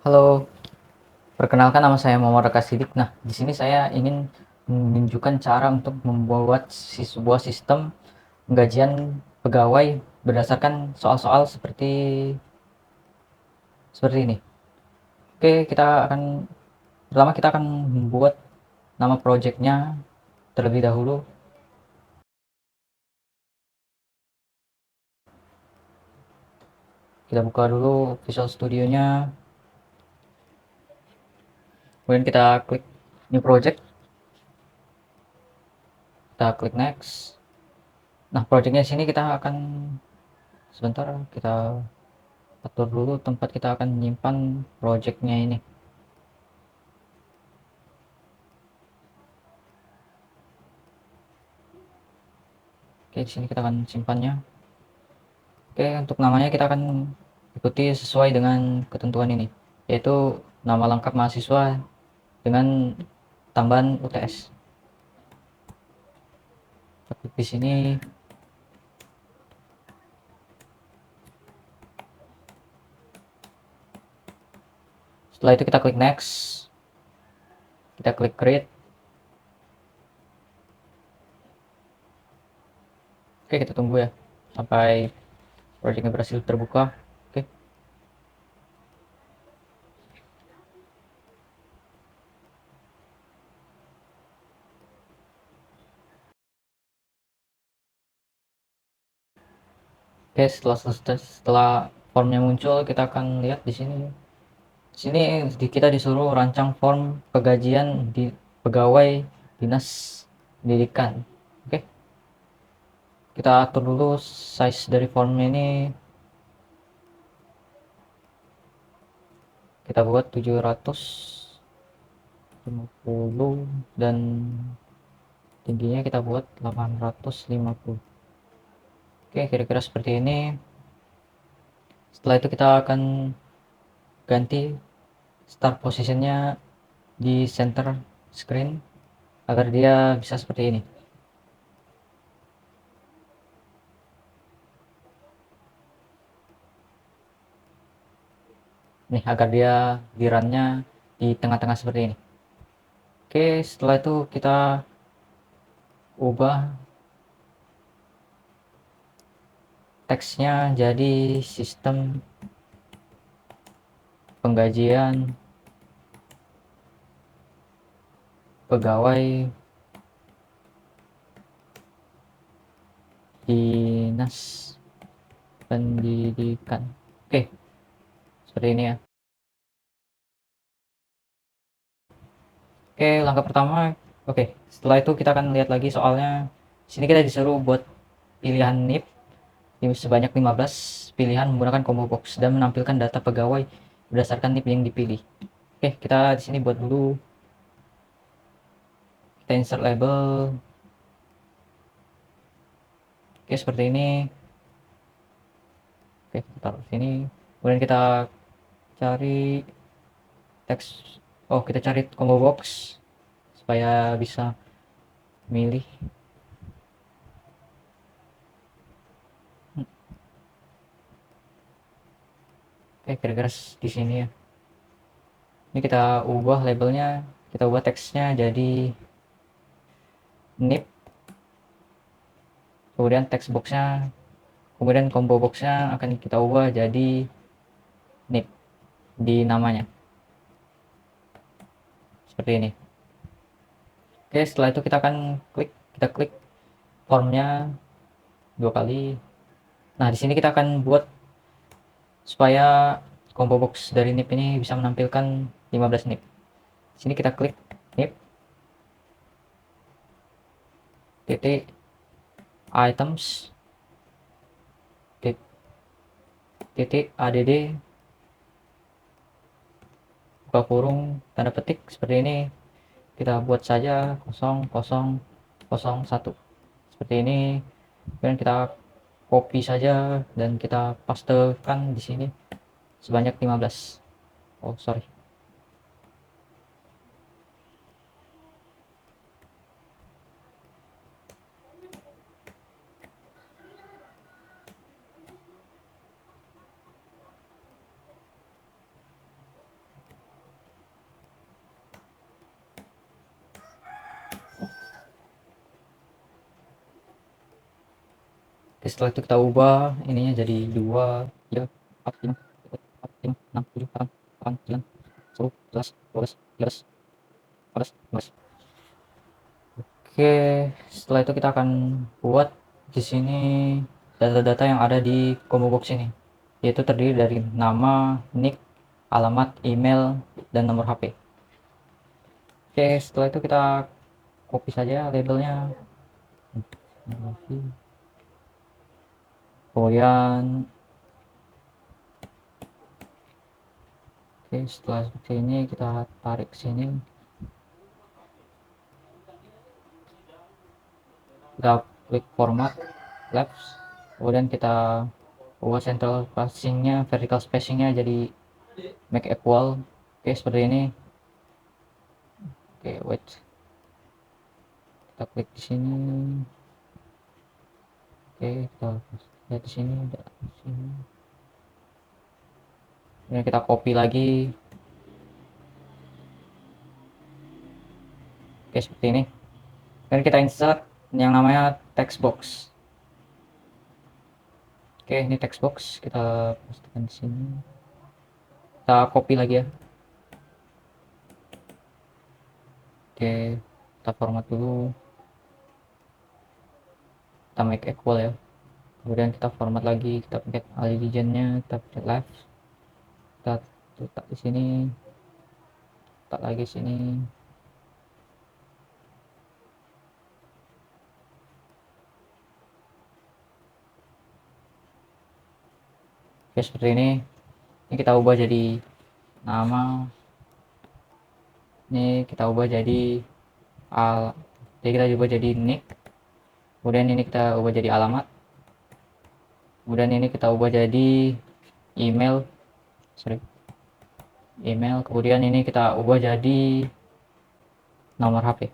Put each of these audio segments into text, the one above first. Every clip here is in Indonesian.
Halo, perkenalkan nama saya Muhammad Raka Sidik. Nah, di sini saya ingin menunjukkan cara untuk membuat sebuah sistem penggajian pegawai berdasarkan soal-soal seperti ini. Oke, pertama kita akan membuat nama projectnya terlebih dahulu. Kita buka dulu Visual Studio-nya, kemudian kita klik New Project, kita klik Next. Nah, projectnya sini kita akan sebentar kita atur dulu tempat kita akan menyimpan projectnya ini. Oke, di sini kita akan simpannya. Oke, untuk namanya kita akan ikuti sesuai dengan ketentuan ini, yaitu nama lengkap mahasiswa dengan tambahan UTS. Tapi di sini setelah itu kita klik next, kita klik create. Oke, kita tunggu ya sampai projectnya berhasil terbuka. Oke, oke, setelah formnya muncul, kita akan lihat di sini. Sini kita disuruh rancang form penggajian di pegawai dinas pendidikan. Oke, kita atur dulu size dari formnya ini, kita buat 750 dan tingginya kita buat 850. Oke, kira-kira seperti ini. Setelah itu kita akan ganti start positionnya di center screen agar dia bisa seperti ini nih, agar dia di run-nya di tengah-tengah seperti ini. Oke, setelah itu kita ubah teksnya jadi sistem penggajian pegawai dinas pendidikan. Oke, seperti ini ya. Oke, langkah pertama. Oke, setelah itu kita akan lihat lagi soalnya. Sini kita disuruh buat pilihan NIP sebanyak 15 pilihan menggunakan combo box dan menampilkan data pegawai berdasarkan NIP yang dipilih. Oke, kita di sini buat dulu. Kita insert label. Oke, seperti ini. Oke, kita taruh sini. Kemudian kita cari teks. Oh, kita cari combo box supaya bisa milih. Oke, kira-kira di sini ya. Ini kita ubah labelnya, kita ubah teksnya jadi NIP, kemudian text boxnya, kemudian combo boxnya akan kita ubah jadi NIP di namanya, seperti ini. Oke, setelah itu kita klik formnya 2 kali. Nah, di sini kita akan buat supaya combo box dari NIP ini bisa menampilkan 15 NIP. Di sini kita klik NIP, titik items, titik add, buka kurung, tanda petik seperti ini. Kita buat saja 0001 seperti ini. Kemudian kita copy saja dan kita pastekan di sini sebanyak 15. Oh, sorry. setelah itu kita ubah ininya jadi 2, 3, 4, 5, 4, 5, 6, 7, 8, 8, 9, 10, 11, 12, 13, 14, 15. Oke, setelah itu kita akan buat di sini data-data yang ada di combo box ini, yaitu terdiri dari nama, nick, alamat, email, dan nomor HP. Oke, setelah itu kita copy saja labelnya. Kemudian oke, setelah seperti ini kita tarik ke sini, kita klik format left, kemudian kita ubah central spacingnya, vertical spacingnya jadi make equal. Oke, seperti ini. Oke, wait, kita klik di sini. Oke, kita lihat di sini, di sini. Kemudian kita copy lagi. Oke, seperti ini. Dan kita insert yang namanya text box. Oke, ini text box kita pastikan di sini. Kita copy lagi ya. Oke, kita format dulu, kita make equal ya. Kemudian kita format lagi, kita pakai allegiance-nya, kita pakai left, kita letak di sini, letak lagi sini. Oke, seperti ini. Ini kita ubah jadi nama, ini kita ubah jadi jadi kita ubah jadi nick, kemudian ini kita ubah jadi alamat, kemudian ini kita ubah jadi email, kemudian ini kita ubah jadi nomor HP.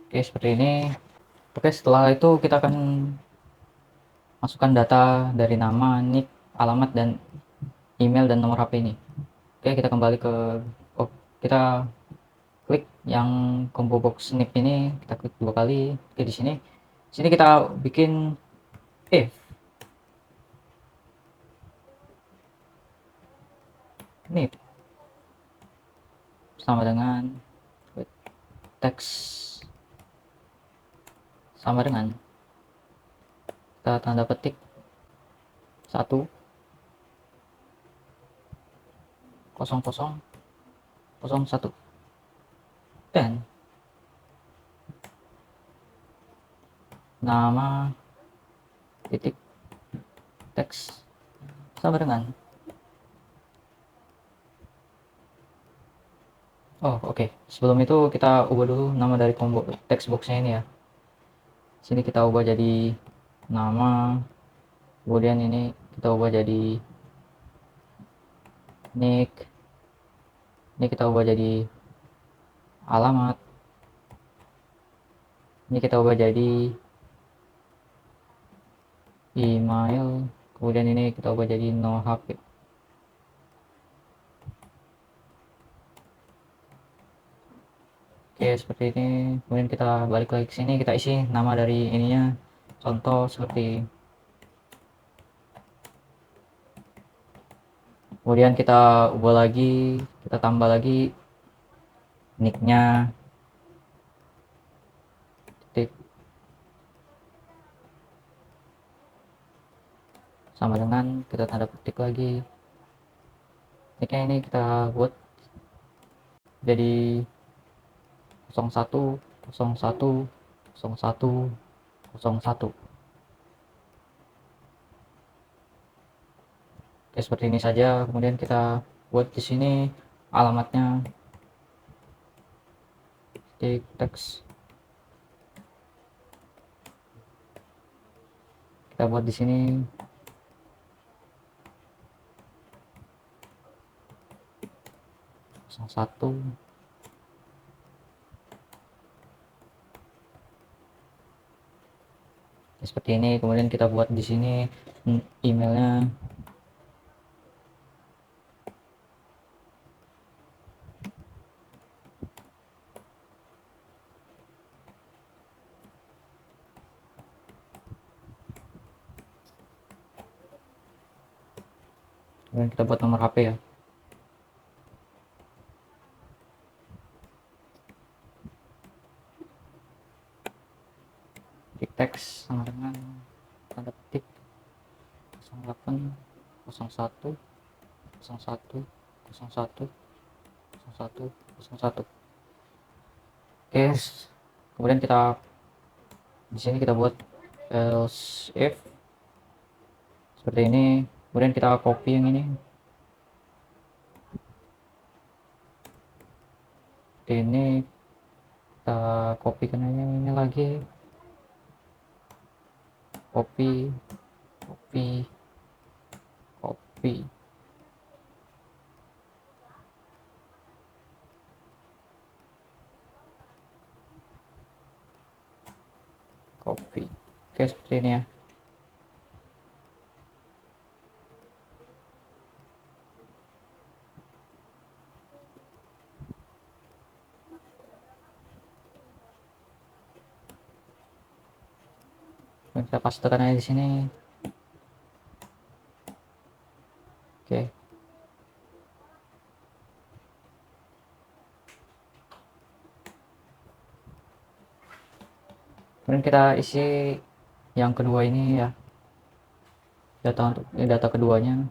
Oke, seperti ini. Oke, setelah itu kita akan masukkan data dari nama, nick, alamat, dan email dan nomor HP ini. Oke, kita kembali ke kita klik yang combo box snip ini, kita klik 2 kali. Oke, di sini kita bikin if ini sama dengan teks sama dengan kita tanda petik 1 0 0 0 1 dan nama titik teks sama dengan oke. Sebelum itu kita ubah dulu nama dari combo text boxnya ini ya. Sini kita ubah jadi nama, kemudian ini kita ubah jadi nick, ini kita ubah jadi alamat, ini kita ubah jadi email, kemudian ini kita ubah jadi no HP. Oke, seperti ini. Kemudian kita balik lagi ke sini, kita isi nama dari ininya, contoh seperti, kemudian kita ubah lagi, kita tambah lagi nicknya, titik sama dengan, kita tanda petik lagi, nicknya ini kita buat jadi 01 01 01 01. Oke, seperti ini saja. Kemudian kita buat di sini alamatnya, titik teks, kita buat di sini 01. Seperti ini. Kemudian kita buat di sini emailnya, Kemudian kita buat nomor HP ya. Ketik teks sama dengan tanda petik 08 01 01 01 01 01. Oke, kemudian kita di sini kita buat else if seperti ini. Kemudian kita copy yang ini. Ini kita copykan aja ini lagi. Copy, copy, copy. Copy. Oke, seperti ini ya. Kita pastekan aja di sini. Oke. Kemudian kita isi yang kedua ini ya. Data keduanya.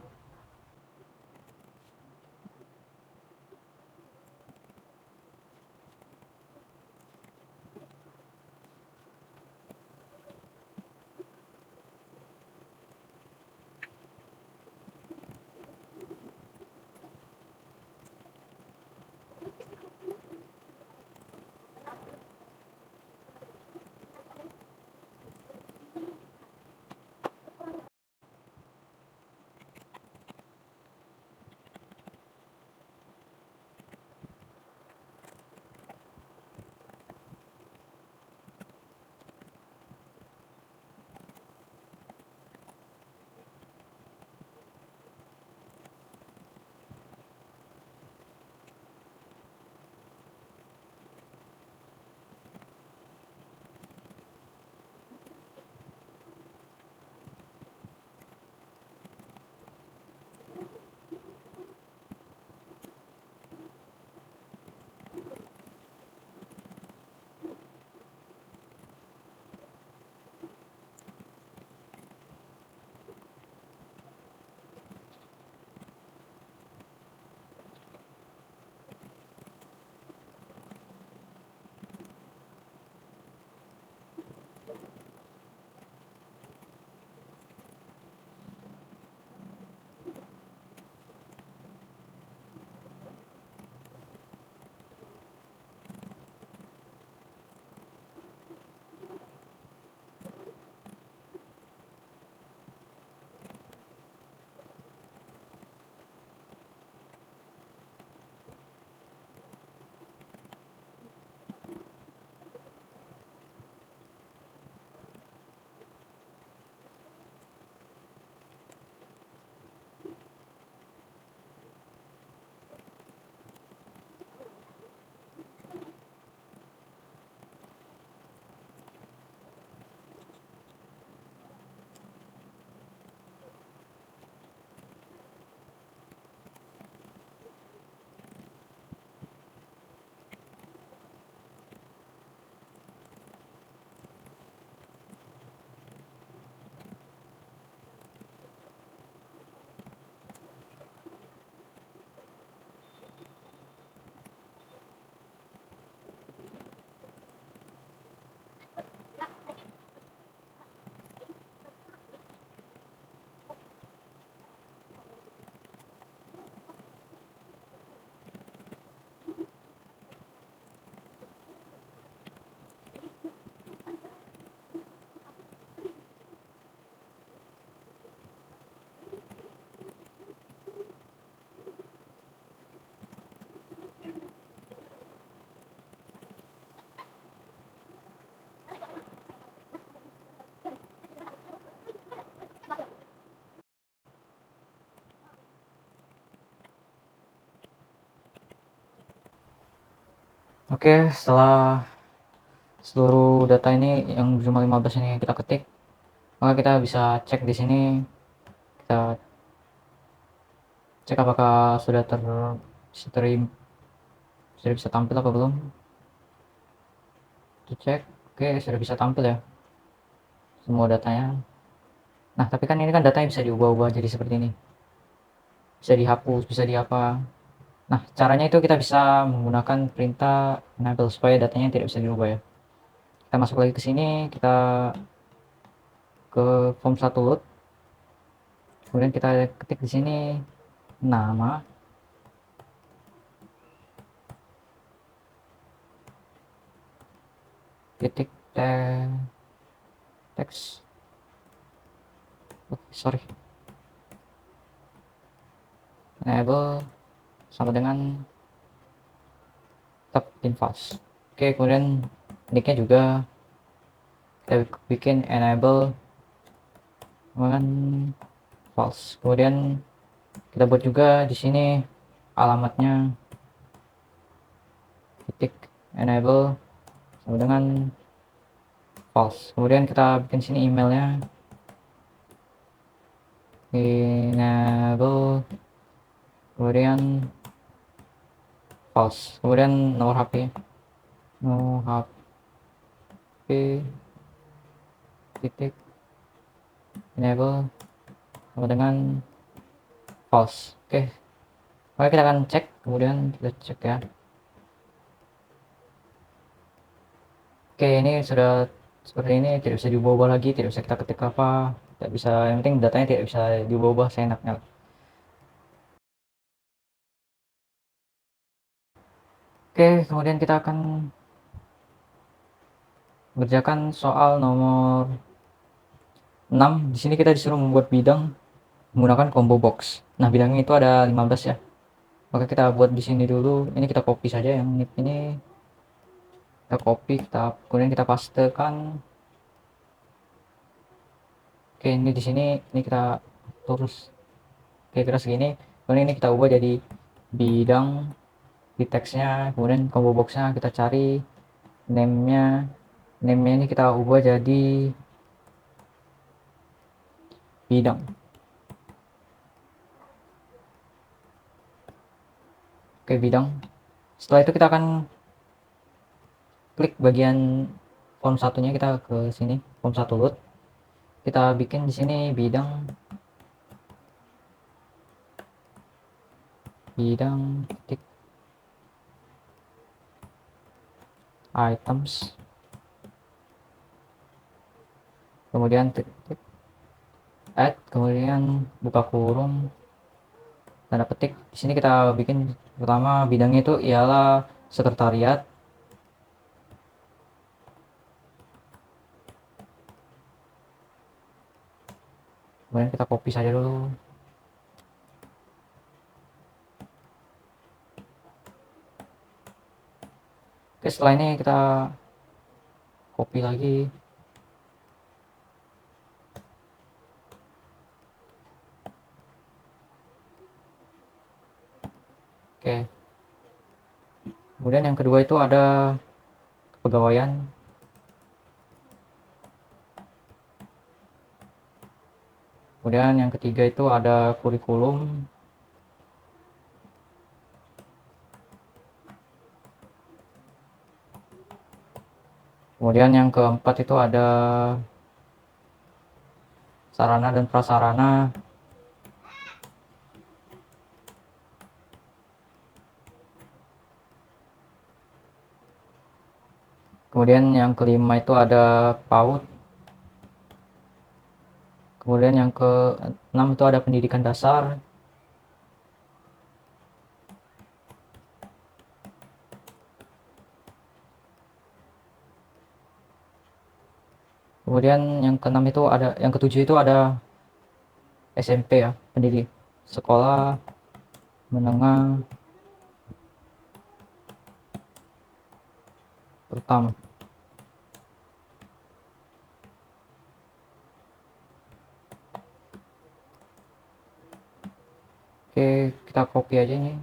Oke, setelah seluruh data ini yang jumlah 15 ini kita ketik, maka kita bisa cek di sini. Kita Cek apakah sudah terstream, sudah bisa tampil apa belum. Itu cek. Oke, sudah bisa tampil ya semua datanya. Nah, tapi kan ini kan datanya bisa diubah-ubah jadi seperti ini. Bisa dihapus, bisa diapa. Nah, caranya itu kita bisa menggunakan perintah enable supaya datanya tidak bisa dirubah ya. Kita masuk lagi ke sini, kita ke form 1 load. Kemudian kita ketik di sini nama, titik teks. Sorry. Enable sama dengan tab invalid. Oke, kemudian nicknya juga kita bikin enable dengan false. Kemudian kita buat juga di sini alamatnya titik enable sama dengan false. Kemudian kita bikin sini emailnya enable, kemudian false. Kemudian nomor HP, nomor HP titik enable sama dengan false. Oke, maka kita akan cek, kemudian kita cek ya. Oke, ini sudah seperti ini, tidak bisa diubah-ubah lagi, tidak bisa kita ketik apa, tidak bisa, yang penting datanya tidak bisa diubah-ubah seenaknya. Oke, kemudian kita akan mengerjakan soal nomor 6. Di sini kita disuruh membuat bidang menggunakan combo box. Nah, bidangnya itu ada 15 ya. Maka kita buat di sini dulu. Ini kita copy saja yang ini. Kita copy, kemudian kita pastekan. Oke, ini di sini ini kita terus kira-kira segini. Kemudian ini kita ubah jadi bidang di teksnya, kemudian combo boxnya kita cari name-nya ini kita ubah jadi bidang. Oke, bidang. Setelah itu kita akan klik bagian form satunya, kita ke sini form 1 load, kita bikin di sini bidang titik items, kemudian titik add, kemudian buka kurung tanda petik. Di sini kita bikin pertama bidangnya itu ialah sekretariat. Kemudian kita copy saja dulu. Oke, setelah ini kita copy lagi. Oke, kemudian yang kedua itu ada kepegawaian. Kemudian yang ketiga itu ada kurikulum. Kemudian yang keempat itu ada sarana dan prasarana. Kemudian yang kelima itu ada PAUD. Kemudian yang keenam itu ada pendidikan dasar. Kemudian yang keenam itu ada, yang ketujuh itu ada SMP ya, pendidik sekolah menengah pertama. Oke, kita copy aja nih.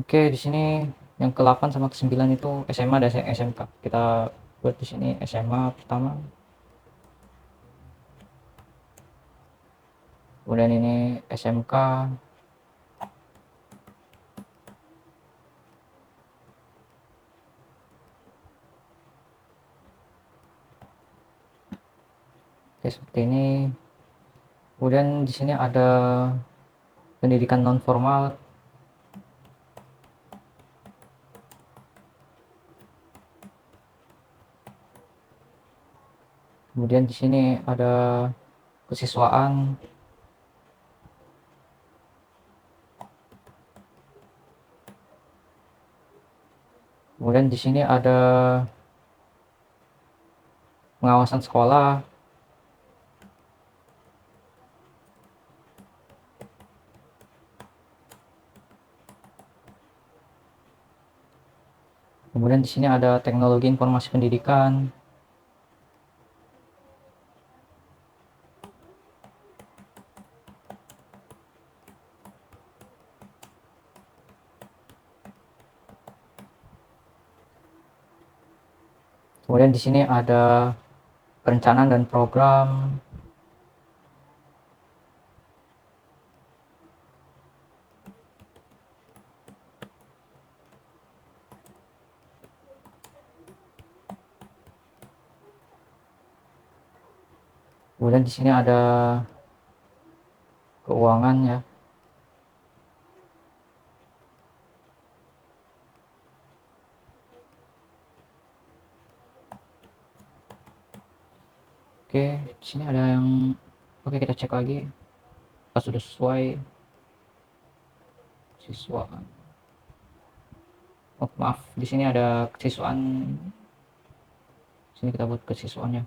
Oke, di sini yang ke-8 sama ke-9 itu SMA dan SMK. Kita buat di sini SMA pertama. Kemudian ini SMK. Oke, seperti ini. Kemudian di sini ada pendidikan non formal. Kemudian di sini ada kesiswaan. Kemudian di sini ada pengawasan sekolah. Kemudian di sini ada teknologi informasi pendidikan. Kemudian di sini ada perencanaan dan program. Kemudian di sini ada keuangan ya. Oke, di sini ada yang oke, kita cek lagi. Apakah sudah sesuai siswaan. Oh, maaf, di sini ada kesiswaan. Sini kita buat kesiswaannya.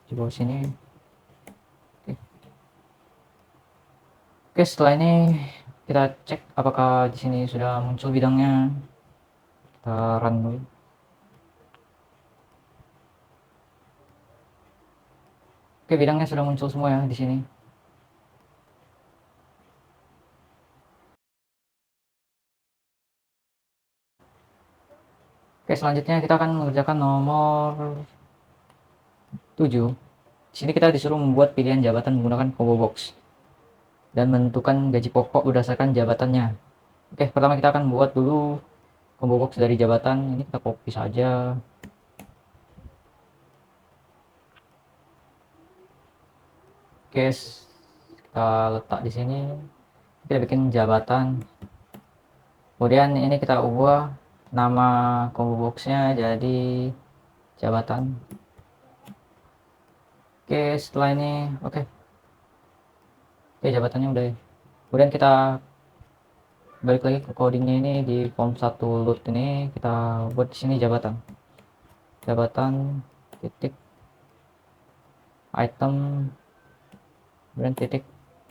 Di bawah sini. Oke. Oke, setelah ini kita cek apakah di sini sudah muncul bidangnya. Kita run dulu. Oke, bidangnya sudah muncul semua ya di sini. Oke, selanjutnya kita akan mengerjakan nomor 7. Di sini kita disuruh membuat pilihan jabatan menggunakan combo box dan menentukan gaji pokok berdasarkan jabatannya. Oke, pertama kita akan buat dulu combo box dari jabatan. Ini kita copy saja. Oke, kita letak di sini. Kita bikin jabatan. Kemudian ini kita ubah nama combo boxnya jadi jabatan. Oke, setelah ini oke, jabatannya udah ya. Kemudian kita balik lagi ke codingnya, ini di form 1 load ini kita buat di sini jabatan titik item, kemudian titik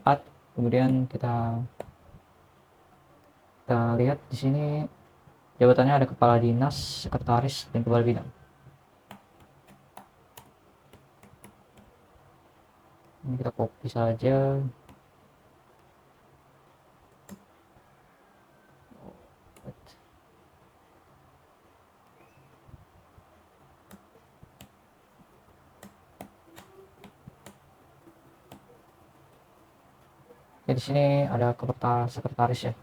add. Kemudian kita lihat di sini jabatannya ada kepala dinas, sekretaris, dan kepala bidang. Ini kita copy saja. Ya, di sini ada kepala sekretaris ya.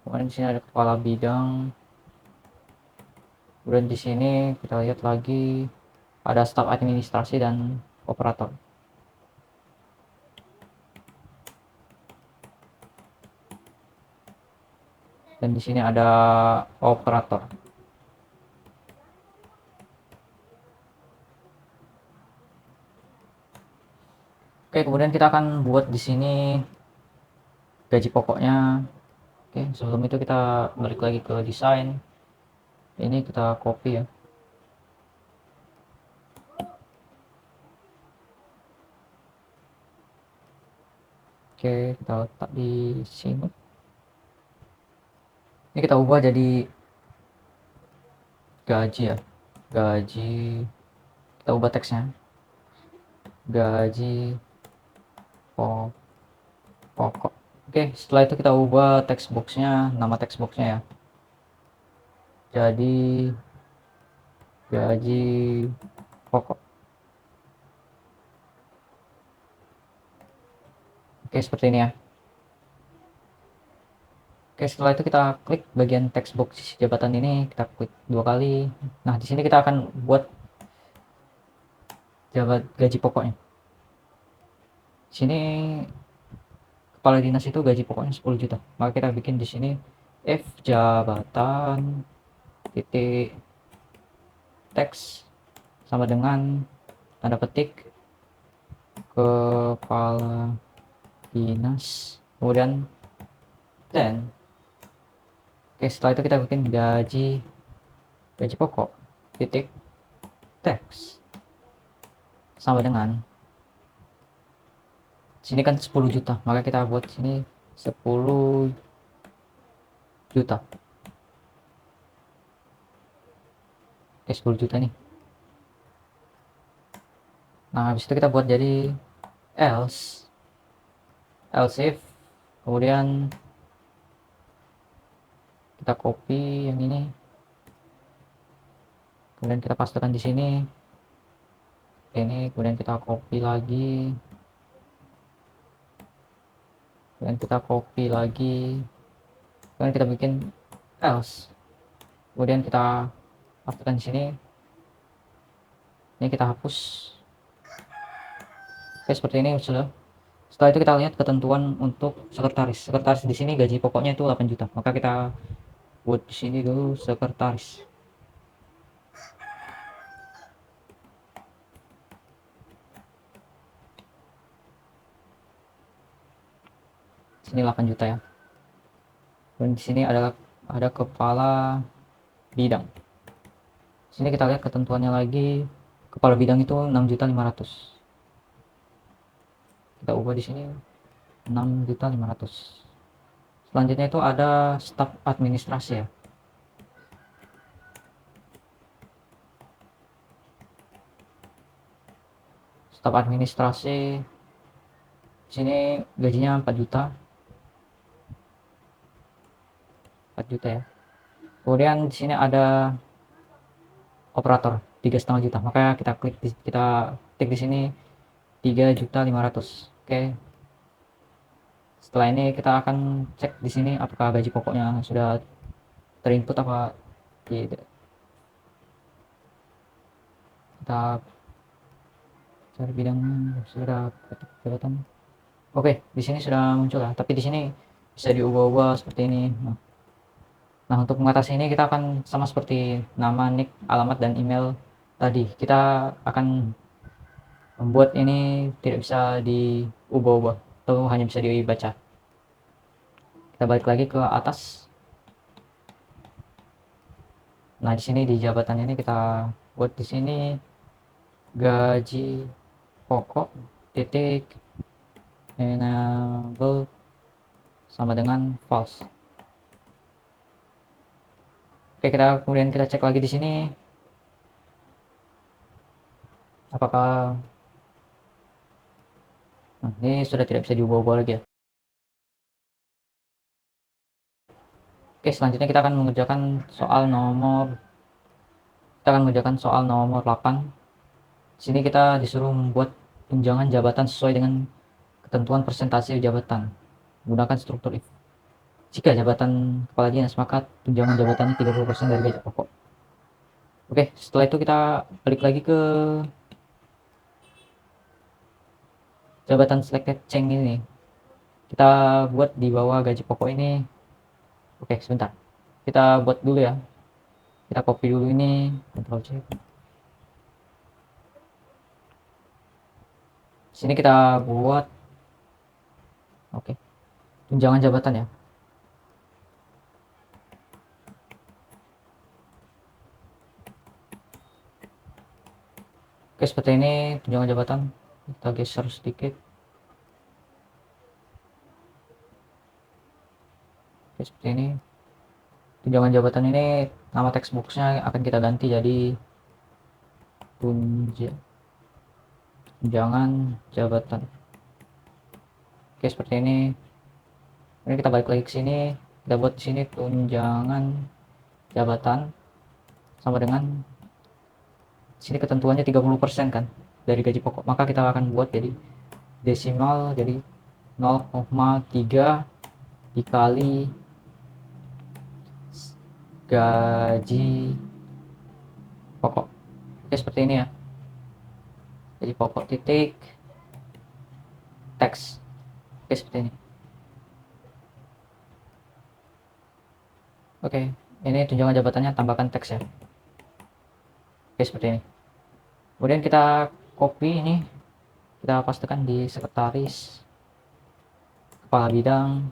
Kemudian di sini ada kepala bidang. Kemudian di sini kita lihat lagi ada staf administrasi dan operator. Dan di sini ada operator. Oke, kemudian kita akan buat di sini gaji pokoknya. Oke, sebelum itu kita balik lagi ke desain. Ini kita copy ya. Oke, kita letak di sini. Ini kita ubah jadi gaji ya. Gaji, kita ubah teksnya. Gaji pokok. Oke, setelah itu kita ubah text boxnya, nama text boxnya ya. Jadi gaji pokok. Oke, seperti ini ya. Oke, setelah itu kita klik bagian text box jabatan ini, kita klik 2 kali. Nah, di sini kita akan buat gaji pokoknya. Di sini kepala dinas itu gaji pokoknya 10 juta. Maka kita bikin di sini F jabatan titik teks sama dengan tanda petik kepala dinas, kemudian then. Oke, setelah itu kita bikin gaji pokok titik teks sama dengan sini kan 10 juta, maka kita buat sini 10 juta. Oke, 10 juta nih. Nah, habis itu kita buat jadi else if, kemudian kita copy yang ini, kemudian kita pastekan di sini ini, kemudian kita copy lagi, kemudian kita copy lagi, kemudian kita bikin else, kemudian kita pastekan di sini, ini kita hapus. Oke, seperti ini sudah. Setelah itu kita lihat ketentuan untuk sekretaris. Sekretaris di sini gaji pokoknya itu 8 juta. Maka kita buat di sini dulu sekretaris. Sini 8 juta ya. Dan di sini ada kepala bidang. Sini kita lihat ketentuannya lagi. Kepala bidang itu 6.500.000. Kita ubah di sini 6.500.000. Selanjutnya itu ada staf administrasi ya. Staf administrasi sini gajinya 4 juta. 4 juta ya. Kemudian di sini ada operator 3,5 juta. Maka kita tik di sini 3.500.000. Oke. Setelah ini kita akan cek di sini apakah gaji pokoknya sudah terinput apa tidak. Kita cari bidang sudah ketik jabatan. Oke, di sini sudah muncul ya. Tapi di sini bisa diubah-ubah seperti ini. Nah, untuk mengatasi ini kita akan sama seperti nama, nick, alamat, dan email tadi. Kita akan membuat ini tidak bisa diubah-ubah atau hanya bisa dibaca. Kita balik lagi ke atas. Nah, di sini di jabatan ini kita buat di sini gaji pokok titik enable sama dengan false. Oke, kemudian kita cek lagi di sini apakah ini sudah tidak bisa diubah-ubah lagi ya. Oke, selanjutnya kita akan mengerjakan soal nomor 8. Di sini kita disuruh membuat tunjangan jabatan sesuai dengan ketentuan persentase jabatan menggunakan struktur if. Jika jabatan kepala dinas, maka tunjangan jabatannya 30% dari gaji pokok. Oke, setelah itu kita balik lagi ke jabatan selected change ini. Kita buat di bawah gaji pokok ini. Oke, sebentar. Kita buat dulu ya. Kita copy dulu ini, Ctrl C. Sini kita buat tunjangan jabatan ya. Oke, seperti ini tunjangan jabatan. Kita geser sedikit. seperti ini. Tunjangan jabatan ini nama textboxnya akan kita ganti jadi tunjangan jabatan. Oke, seperti ini. Ini kita balik lagi ke sini, kita buat di sini tunjangan jabatan sama dengan sini ketentuannya 30% kan dari gaji pokok, maka kita akan buat jadi desimal, jadi 0,3 dikali gaji pokok. Oke, seperti ini ya, gaji pokok titik teks. Oke, seperti ini. Oke, ini tunjangan jabatannya, tambahkan teks ya. Oke, seperti ini. Kemudian kita copy ini, kita pastekan di sekretaris, kepala bidang,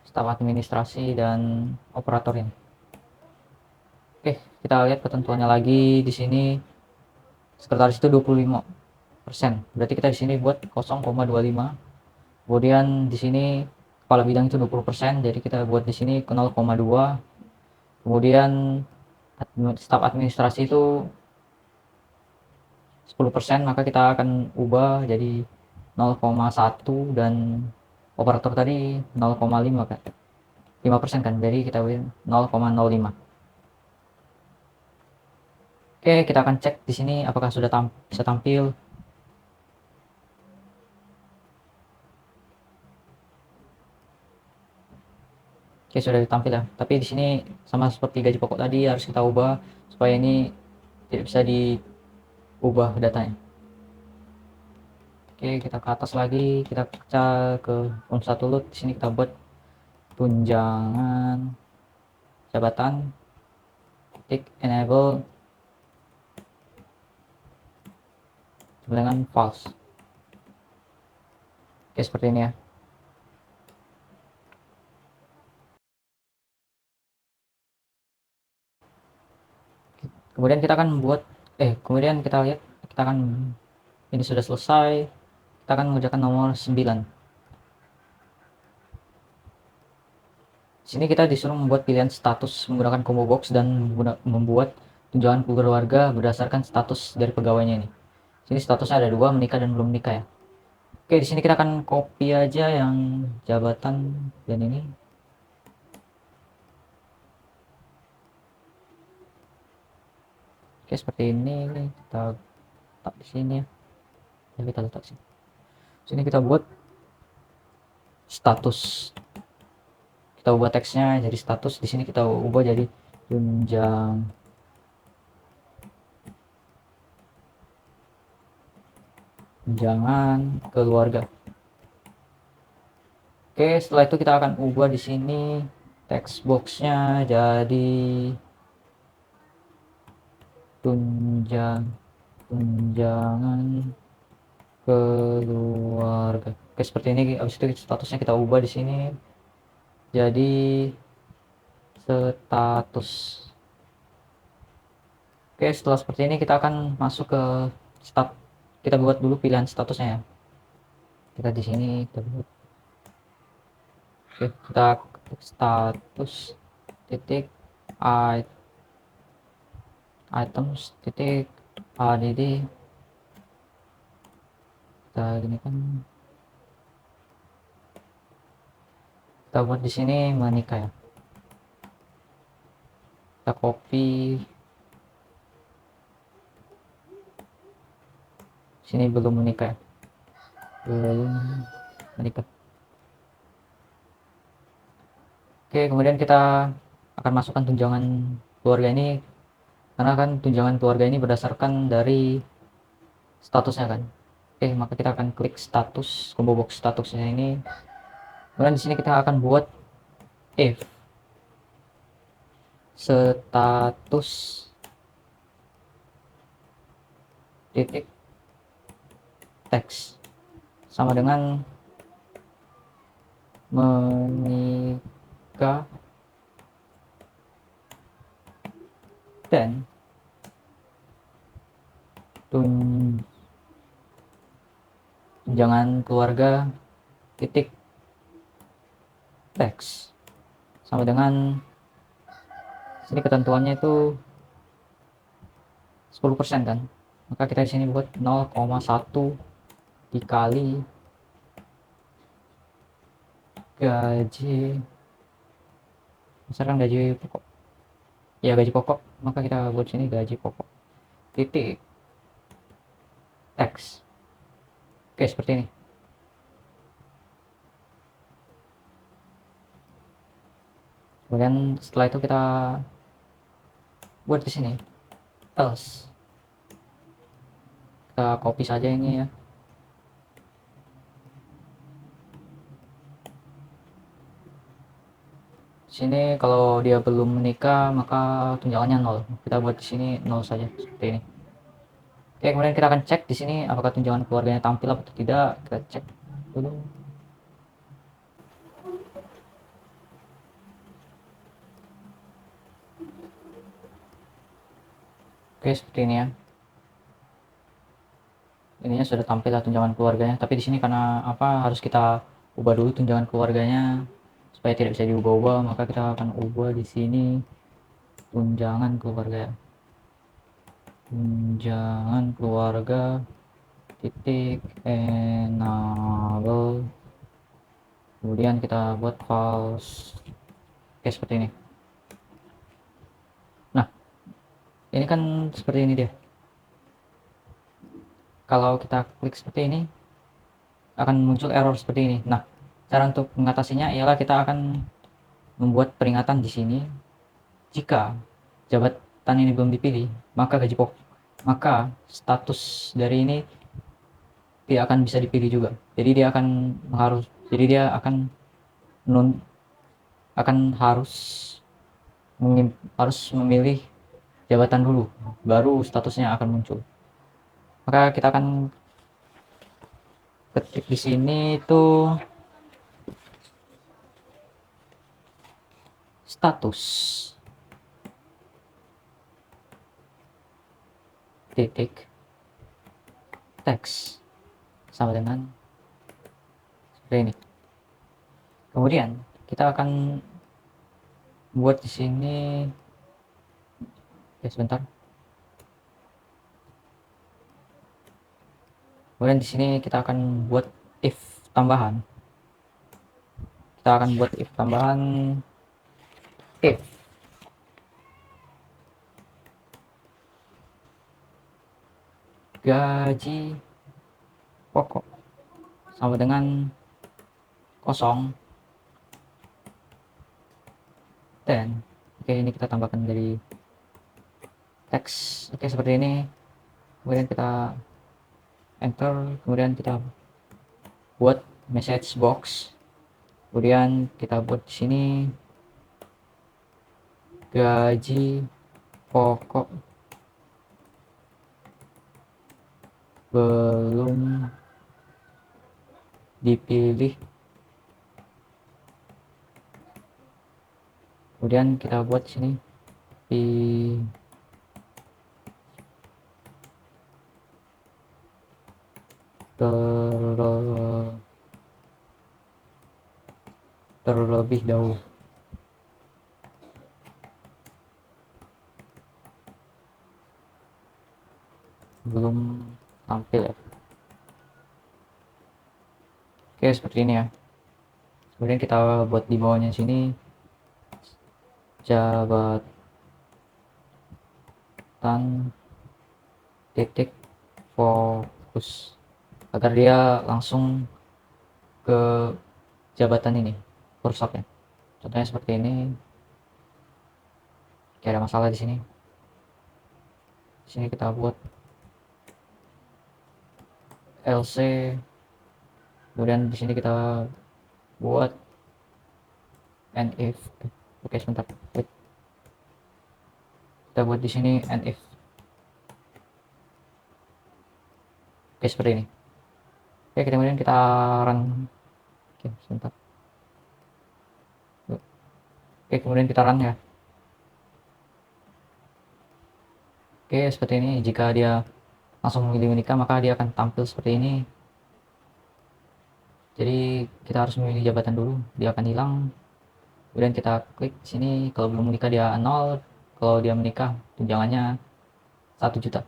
staf administrasi, dan operator ini. Oke, kita lihat ketentuannya lagi di sini. Sekretaris itu 25%. Berarti kita di sini buat 0,25. Kemudian di sini kepala bidang itu 20%, jadi kita buat di sini ke 0,2. Kemudian staf administrasi itu 10%, maka kita akan ubah jadi 0,1, dan operator tadi 0,5 kan. 5% kan, jadi kita win 0,05. Oke, kita akan cek di sini apakah sudah bisa tampil. Oke, sudah ditampil ya. Tapi di sini sama seperti gaji pokok tadi, harus kita ubah supaya ini tidak bisa diubah datanya. Oke, kita ke atas lagi, kita baca ke form 1 load. Di sini kita buat tunjangan jabatan titik enable dengan false. Oke, seperti ini ya. Kemudian kita akan membuat kemudian kita lihat, kita akan, ini sudah selesai, kita akan mengerjakan nomor 9. Sini kita disuruh membuat pilihan status menggunakan combo box dan membuat tunjangan keluarga berdasarkan status dari pegawainya ini. Sini statusnya ada 2, menikah dan belum menikah ya. Oke, di sini kita akan copy aja yang jabatan dan ini. Oke, seperti ini. Kita letak di sini ya. Kita letak sini. Sini kita buat status. Kita ubah teksnya jadi status. Di sini kita ubah jadi tunjangan keluarga. Oke, setelah itu kita akan ubah di sini text boxnya jadi tunjangan keluarga. Oke, seperti ini. Habis itu statusnya kita ubah di sini jadi status. Oke, setelah seperti ini kita akan masuk ke kita buat dulu pilihan statusnya ya. Kita di sini kita buat. Oke, kita ketik status titik items titik add. Kita gini kan, kita buat di sini menikah ya. Kita copy sini, belum menikah ya. Belum menikah. Oke, kemudian kita akan masukkan tunjangan keluarga ini, karena kan tunjangan keluarga ini berdasarkan dari statusnya kan. Oke, maka kita akan klik status, combo box statusnya ini. Kemudian di sini kita akan buat if status titik teks sama dengan menikah dan tunjangan keluarga titik text sama dengan sini ketentuannya itu 10% kan, maka kita di sini buat 0,1 dikali gaji, misalkan gaji pokok, ya gaji pokok, maka kita buat sini gaji pokok titik X. Oke, seperti ini. Kemudian setelah itu kita buat di sini else, kita copy saja ini ya. Sini kalau dia belum menikah maka tunjangannya 0. Kita buat di sini 0 saja seperti ini. Oke, kemudian kita akan cek di sini apakah tunjangan keluarganya tampil atau tidak. Kita cek dulu. Oke, seperti ini ya. Ininya sudah tampil lah tunjangan keluarganya, tapi di sini karena apa harus kita ubah dulu tunjangan keluarganya supaya tidak bisa diubah-ubah, maka kita akan ubah di sini tunjangan keluarga. Tunjangan keluarga titik enable, kemudian kita buat false. Oke, seperti ini. Nah, ini kan seperti ini dia. Kalau kita klik seperti ini akan muncul error seperti ini. Nah, cara untuk mengatasinya ialah kita akan membuat peringatan di sini jika jabatan ini belum dipilih, maka gaji pokok, maka status dari ini tidak akan bisa dipilih juga. Jadi dia akan harus memilih jabatan dulu, baru statusnya akan muncul. Maka kita akan ketik di sini itu status titik teks sama dengan seperti ini. Kemudian kita akan buat di sini ya sebentar. Kemudian di sini kita akan buat if tambahan. Kita akan buat if tambahan, if gaji pokok sama dengan kosong, dan oke, ini kita tambahkan dari teks. Oke, seperti ini. Kemudian kita enter, kemudian kita buat message box, kemudian kita buat di sini gaji pokok belum dipilih, kemudian kita buat di sini terlebih dahulu. Belum tampil ya. Oke, seperti ini ya. Kemudian kita buat di bawahnya sini jabatan titik fokus agar dia langsung ke jabatan ini kursornya. Contohnya seperti ini. Oke, ada masalah di sini. Di sini kita buat LC, kemudian di sini kita buat and if. Oke, sebentar. Kita buat di sini and if. Oke, seperti ini. Oke, kemudian kita run. Oke, sebentar. Oke, kemudian kita run ya. Oke, seperti ini. Jika dia langsung memilih menikah, maka dia akan tampil seperti ini. Jadi kita harus memilih jabatan dulu, dia akan hilang. Kemudian kita klik sini, kalau belum menikah dia 0, kalau dia menikah tunjangannya 1 juta.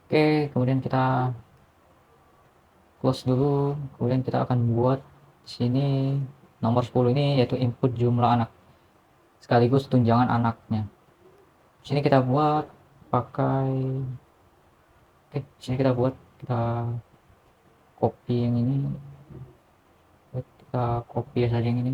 Oke, kemudian kita close dulu. Kemudian kita akan buat sini nomor 10 ini, yaitu input jumlah anak sekaligus tunjangan anaknya. Sini kita buat pakai, oke, sini kita buat, kita copy yang ini, kita copy saja yang ini.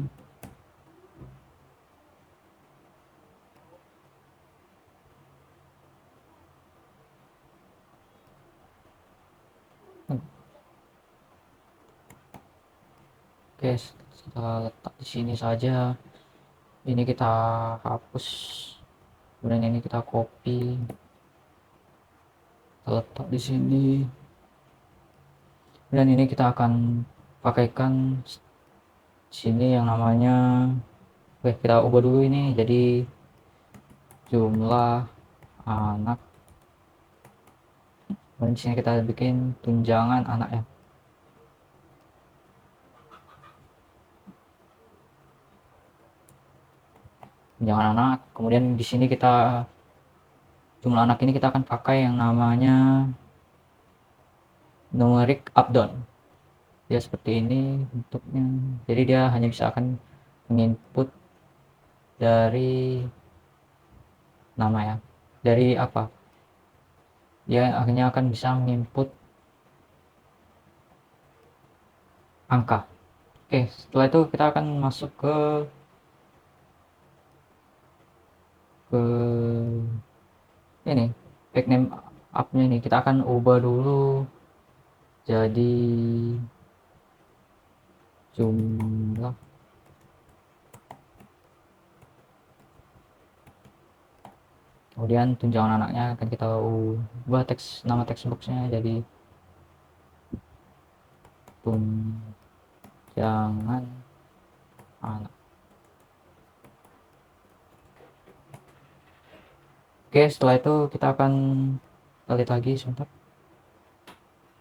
Oke, kita letak di sini saja. Ini kita hapus, kemudian ini kita copy, kita letak di sini. Dan ini kita akan pakaikan sini yang namanya, oke, kita ubah dulu ini jadi jumlah anak. Dan di sini kita bikin tunjangan anak ya. Tunjangan anak. Kemudian di sini kita jumlah anak ini kita akan pakai yang namanya numeric up down. Dia seperti ini bentuknya. Jadi dia hanya bisa akan menginput dari nama ya. Dari apa? Dia akhirnya akan bisa menginput angka. Oke, setelah itu kita akan masuk ke ini back name up-nya ini. Kita akan ubah dulu jadi jumlah. Kemudian tunjangan anaknya akan kita ubah nama textboxnya jadi tunjangan anak. Oke, setelah itu kita akan lihat lagi sebentar.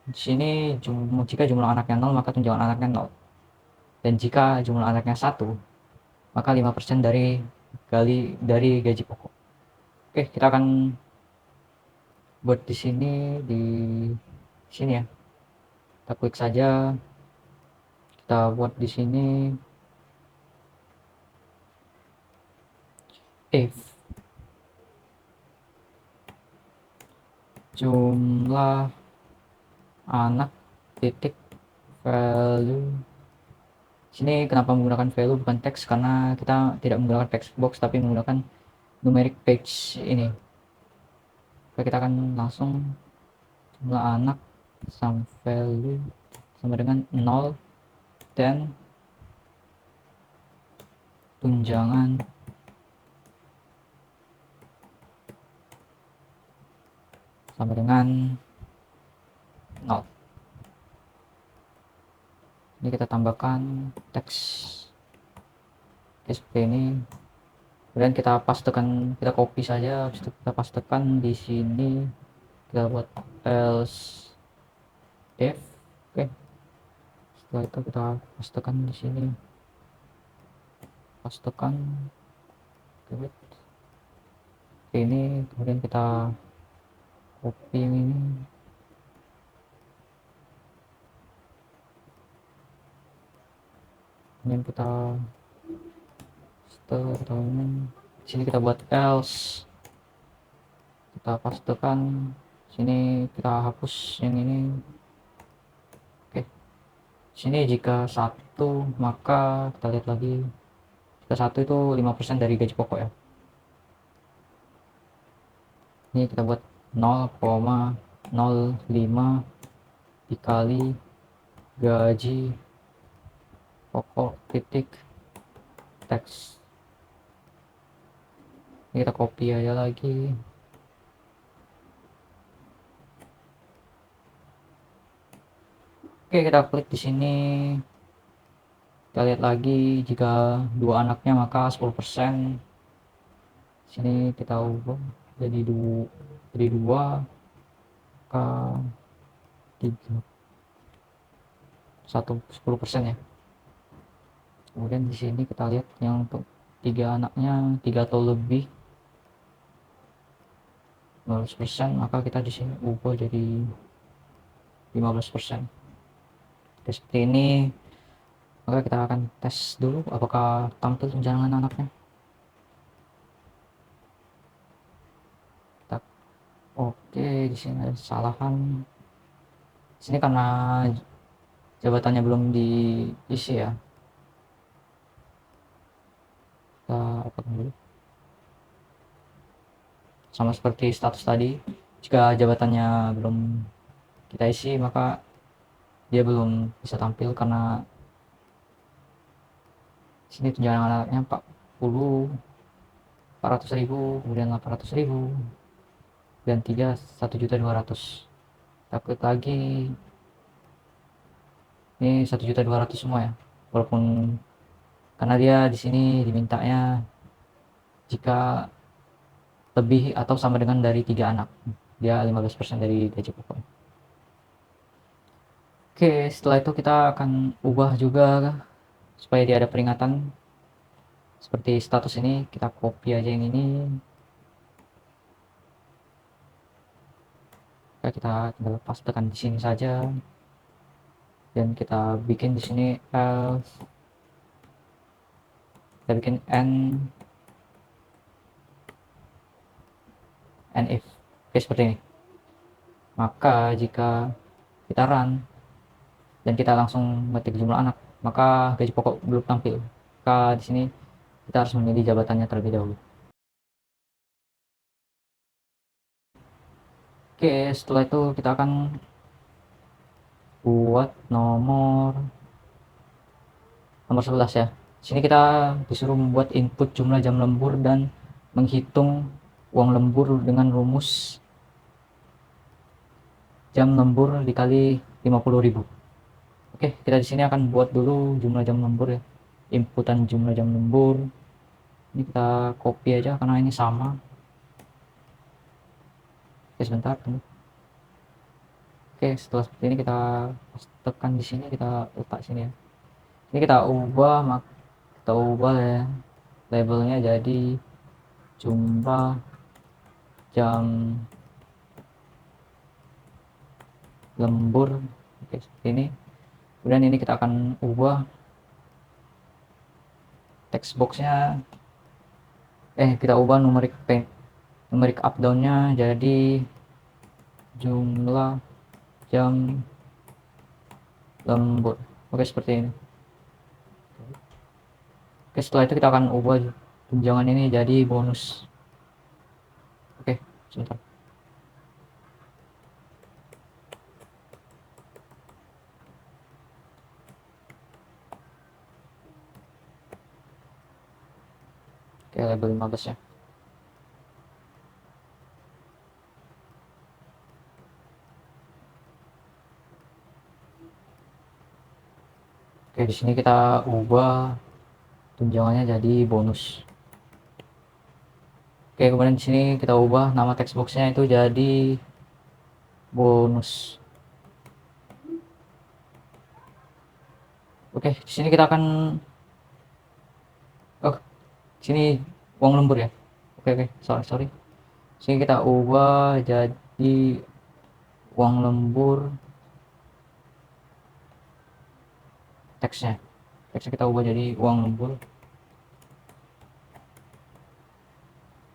Di sini jika jumlah anaknya 0 maka tunjangan anaknya 0. Dan jika jumlah anaknya 1 maka 5% dari gaji pokok. Oke, kita akan buat di sini ya. Kita klik saja. Kita buat di sini if jumlah anak titik value. Sini kenapa menggunakan value bukan teks, karena kita tidak menggunakan text box tapi menggunakan numeric page ini. Oke, kita akan langsung jumlah anak sum value sama dengan 0 dan tunjangan sama dengan 0. Ini kita tambahkan teks seperti ini. Kemudian kita pastekan, kita copy saja, habis itu kita pastekan di sini. Kita buat else if. Oke, setelah itu kita pastekan di sini, pastekan ini, kemudian kita copy ini, kemudian kita sini kita buat else, kita pastekan sini, kita hapus yang ini. Oke, sini jika 1 maka kita lihat lagi, jika 1 itu 5% dari gaji pokok ya. Ini kita buat 0,05 dikali gaji pokok titik teks. Ini kita copy aja lagi. Oke, kita klik di sini. Kita lihat lagi, jika 2 anaknya maka 10%. Sini kita ubah jadi 2 ke 3. 10% ya. Kemudian di sini kita lihat yang untuk 3 anaknya 3 atau lebih 15%, maka kita di sini ubah jadi 15%. Oke, seperti ini. Maka kita akan tes dulu apakah tampil tunjangan anaknya. Kita, oke, di sini ada kesalahan. Di sini karena jabatannya belum diisi ya. Kita upload dulu. Sama seperti status tadi, jika jabatannya belum kita isi maka dia belum bisa tampil karena sini tunjangan anaknya 40 400.000, kemudian 800.000, dan 3 1.200.000. Kita klik lagi, ini 1.200.000 semua ya, walaupun karena dia di sini dimintanya jika lebih atau sama dengan dari 3 anak, dia 15% dari gaji pokok. Oke, setelah itu kita akan ubah juga supaya dia ada peringatan seperti status ini. Kita copy aja yang ini, ya, kita tinggal pastekan di sini saja, dan kita bikin di sini else, kita bikin and if. Oke, seperti ini. Maka jika kita run dan kita langsung ngetik jumlah anak, maka gaji pokok belum tampil. Maka di sini kita harus memilih jabatannya terlebih dahulu. Oke, setelah itu kita akan buat nomor 11 ya. Sini kita disuruh membuat input jumlah jam lembur dan menghitung uang lembur dengan rumus jam lembur dikali 50.000. Oke, kita di sini akan buat dulu jumlah jam lembur ya. Inputan jumlah jam lembur. Ini kita copy aja karena ini sama. Oke, sebentar tunggu. Oke, setelah seperti ini kita tekan di sini, kita letak sini ya. Ini kita ubah ya labelnya jadi jumlah jam lembur. Oke, seperti ini. Kemudian ini kita akan ubah text boxnya, kita ubah numeric up down-nya jadi jumlah jam lembur. Oke, seperti ini. Oke, setelah itu kita akan ubah tunjangan ini jadi bonus. Oke, sebentar. Oke, label 15 ya. Oke, di sini kita ubah tunjangannya jadi bonus. Oke, kemudian di sini kita ubah nama text box-nya itu jadi bonus. Oke, di sini kita akan sini uang lembur ya. Oke, sorry. Sini kita ubah jadi uang lembur teksnya kita ubah jadi uang lembur.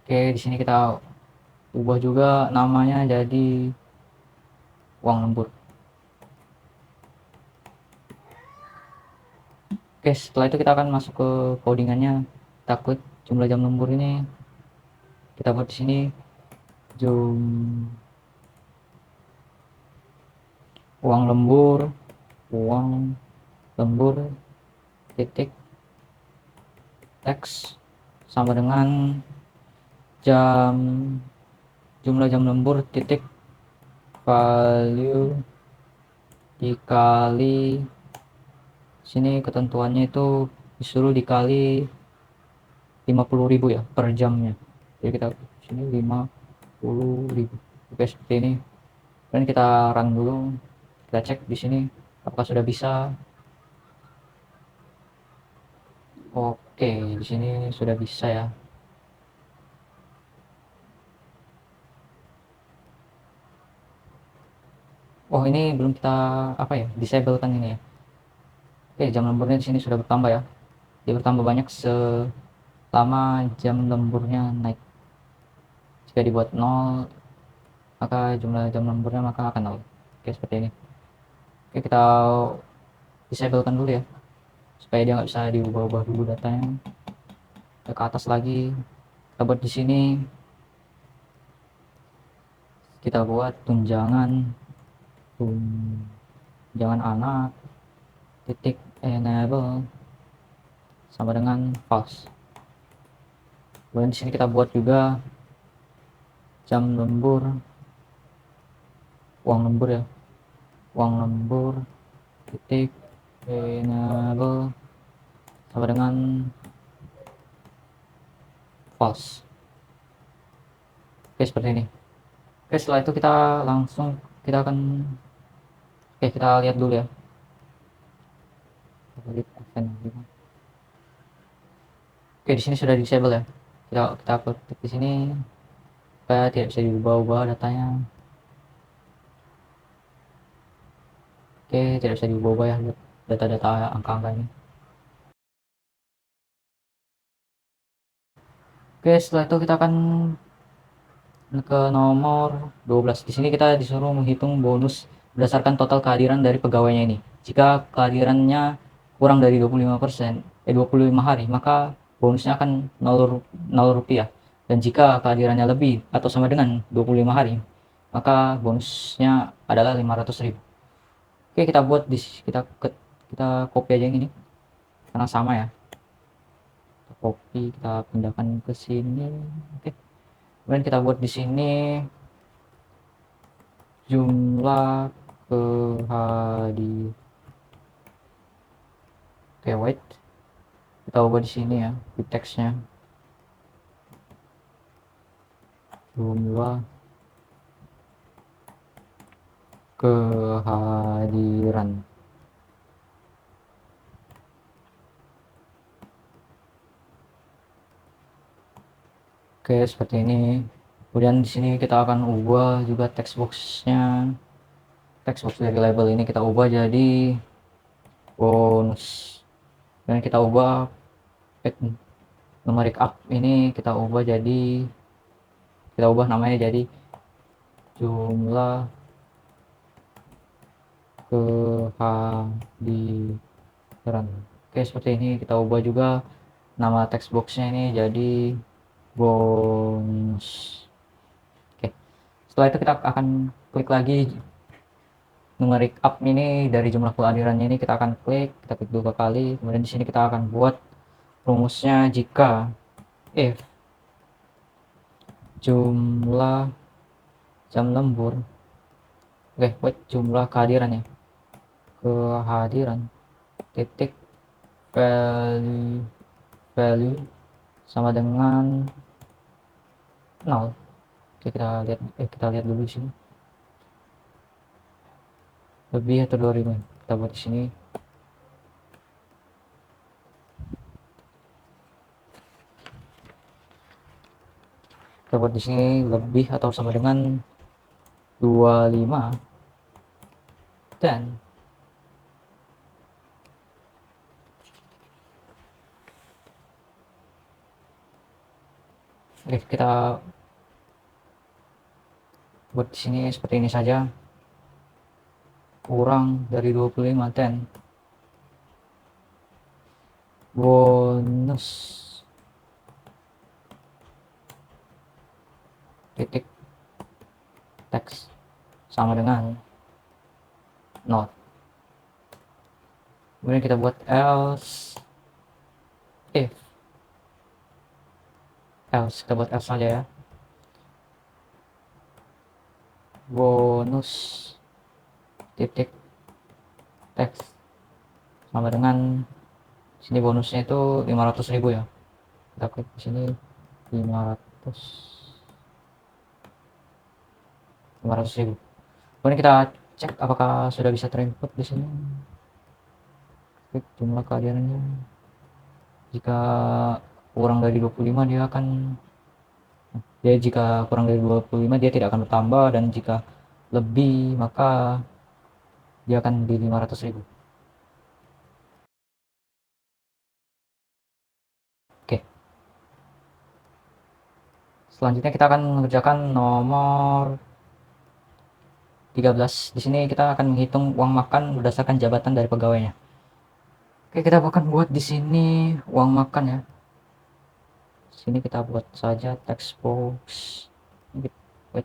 Oke, di sini kita ubah juga namanya jadi uang lembur. Oke, setelah itu kita akan masuk ke codingannya. Kita klik jumlah jam lembur ini, kita buat di sini uang lembur titik X sama dengan jumlah jam lembur titik value dikali sini ketentuannya itu disuruh dikali 50.000 ya per jamnya. Jadi kita sini 50.000. Oke, seperti ini. Dan kita run dulu, kita cek di sini Apakah sudah bisa? Oke, di sini sudah bisa ya. Oh, ini belum kita apa ya? Disable kan ini ya. Oke, jam lemburnya di sini sudah bertambah ya. Dia bertambah banyak selama jam lemburnya naik. Jika dibuat 0, maka jumlah jam lemburnya maka akan 0. Oke, seperti ini. Oke, kita disablekan dulu ya, supaya dia nggak bisa diubah-ubah dulu datanya. Kita ke atas lagi, kita buat di sini, kita buat tunjangan anak titik enable sama dengan false. Kemudian di sini kita buat juga jam lembur, uang lembur ya, uang lembur titik enable sama dengan false. Oke, seperti ini. Oke, setelah itu kita langsung kita akan kita lihat dulu ya. Oke, di sini sudah disable ya. Kita ketik di sini supaya tidak bisa diubah-ubah datanya. Oke, tidak bisa diubah-ubah ya data-data angka-angka ini. Oke, setelah itu kita akan ke nomor 12. Di sini kita disuruh menghitung bonus berdasarkan total kehadiran dari pegawainya ini. Jika kehadirannya kurang dari 25%, 25 hari, maka bonusnya akan 0 rupiah. Dan jika kehadirannya lebih atau sama dengan 25 hari, maka bonusnya adalah 500.000. Oke, kita buat kita copy aja yang ini karena sama ya. Kita copy, kita pindahkan ke sini. Oke. Kemudian kita buat di sini jumlah kehadiran. Oke, wait. Kita ubah di sini ya, di teksnya. Jumlah kehadiran. Oke, seperti ini. Kemudian di sini kita akan ubah juga text box-nya. Text box dari label ini kita ubah jadi bonus. Dan kita ubah numeric up ini kita ubah namanya jadi jumlah kehadiran. Oke, seperti ini. Kita ubah juga nama text box-nya ini jadi bonus. Oke, setelah itu kita akan klik lagi numeric up ini dari jumlah kehadirannya ini, kita akan kita klik 2 kali. Kemudian di sini kita akan buat rumusnya jika if jumlah jam lembur, jumlah kehadiran ya, kehadiran titik value sama dengan 0. Oke, kita lihat dulu di sini lebih atau 2000. Kita buat di sini lebih atau sama dengan 25 dan kita buat di sini seperti ini saja, kurang dari 25 dan bonus titik teks sama dengan 0. Kemudian kita buat if kita buat else saja ya, bonus titik teks sama dengan sini bonusnya itu 500.000 ya. Kita klik di sini 500.000. Kemudian kita cek apakah sudah bisa terinput di sini. Klik jumlah kehadirannya. Jika kurang dari 25 jika kurang dari 25 dia tidak akan bertambah, dan jika lebih maka dia akan di 500.000. Oke. Selanjutnya kita akan mengerjakan nomor 13. Di sini kita akan menghitung uang makan berdasarkan jabatan dari pegawainya. Oke, kita akan buat di sini uang makan ya. Di sini kita buat saja text box. Wait,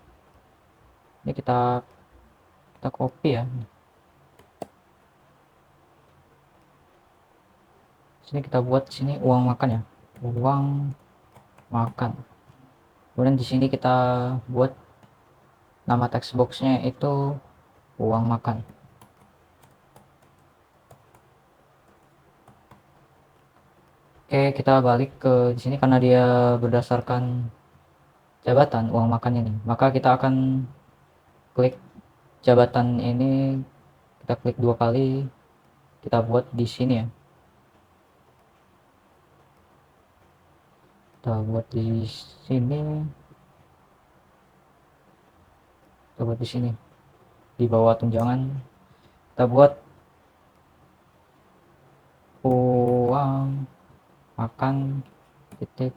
ini kita copy ya. Sini kita buat sini uang makan ya. Uang makan. Kemudian di sini kita buat nama text boxnya itu uang makan. Oke, kita balik ke di sini karena dia berdasarkan jabatan uang makan ini. Maka kita akan klik jabatan ini, kita klik 2 kali, kita buat di sini ya. Kita buat di sini. Kita buat di sini. Di bawah tunjangan kita buat uang makan titik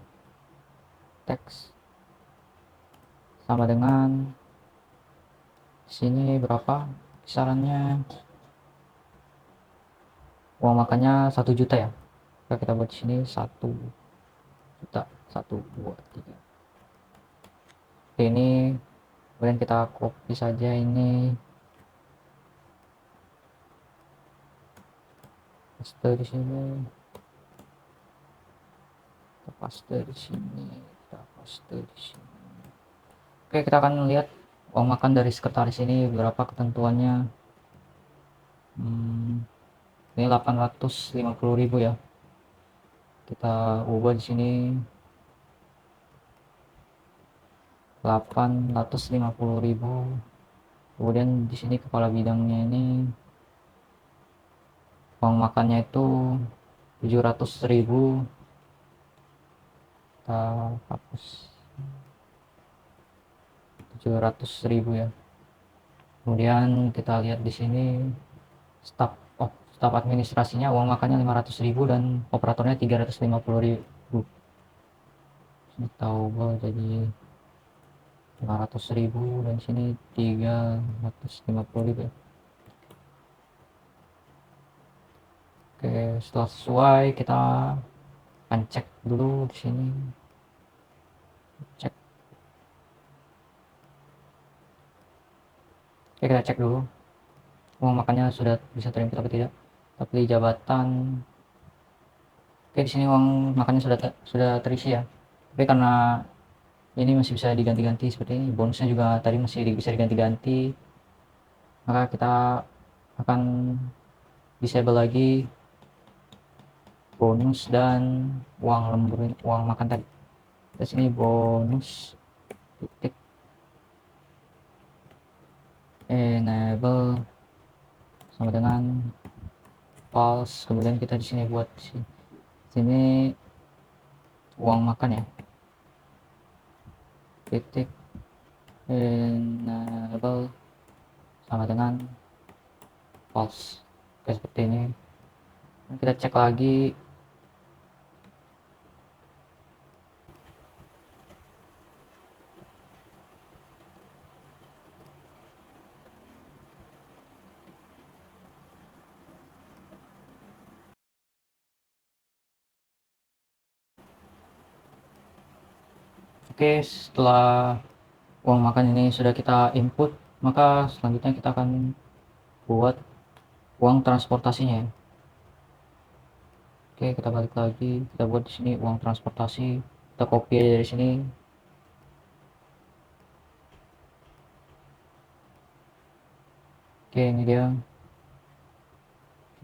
teks sama dengan sini berapa kisarannya. Uang makannya 1 juta ya. Kita buat di sini 1 juta, 1 2 3. Oke, ini kemudian kita copy saja ini, paste di sini, kita paste di sini, kita paste di sini. Oke, kita akan lihat uang makan dari sekretaris ini berapa ketentuannya. Ini 850.000 ya. Kita ubah di sini 850.000. Kemudian di sini kepala bidangnya ini uang makannya itu 700.000. Kita hapus 700.000 ya. Kemudian kita lihat di sini staf administrasinya uang makannya 500.000 dan operatornya 350.000. Ini kita ubah jadi 500.000 dan sini 350.000 ya. Oke, setelah sesuai kita akan cek dulu di sini. Cek. Oke, kita cek dulu uang makannya sudah bisa terinput atau tidak. Tapi jabatan, oke, di sini uang makannya sudah terisi ya. Tapi karena ini masih bisa diganti-ganti seperti ini, bonusnya juga tadi masih bisa diganti-ganti, maka kita akan disable lagi bonus dan uang lembur, uang makan tadi. Di sini bonus titik enable sama dengan false. Kemudian kita di sini buat sini uang makan ya, titik enable sama dengan false. Oke, seperti ini. Kita cek lagi. Oke, setelah uang makan ini sudah kita input, maka selanjutnya kita akan buat uang transportasinya ya. Oke, kita balik lagi, kita buat di sini uang transportasi, kita copy aja dari sini. Oke, ini dia.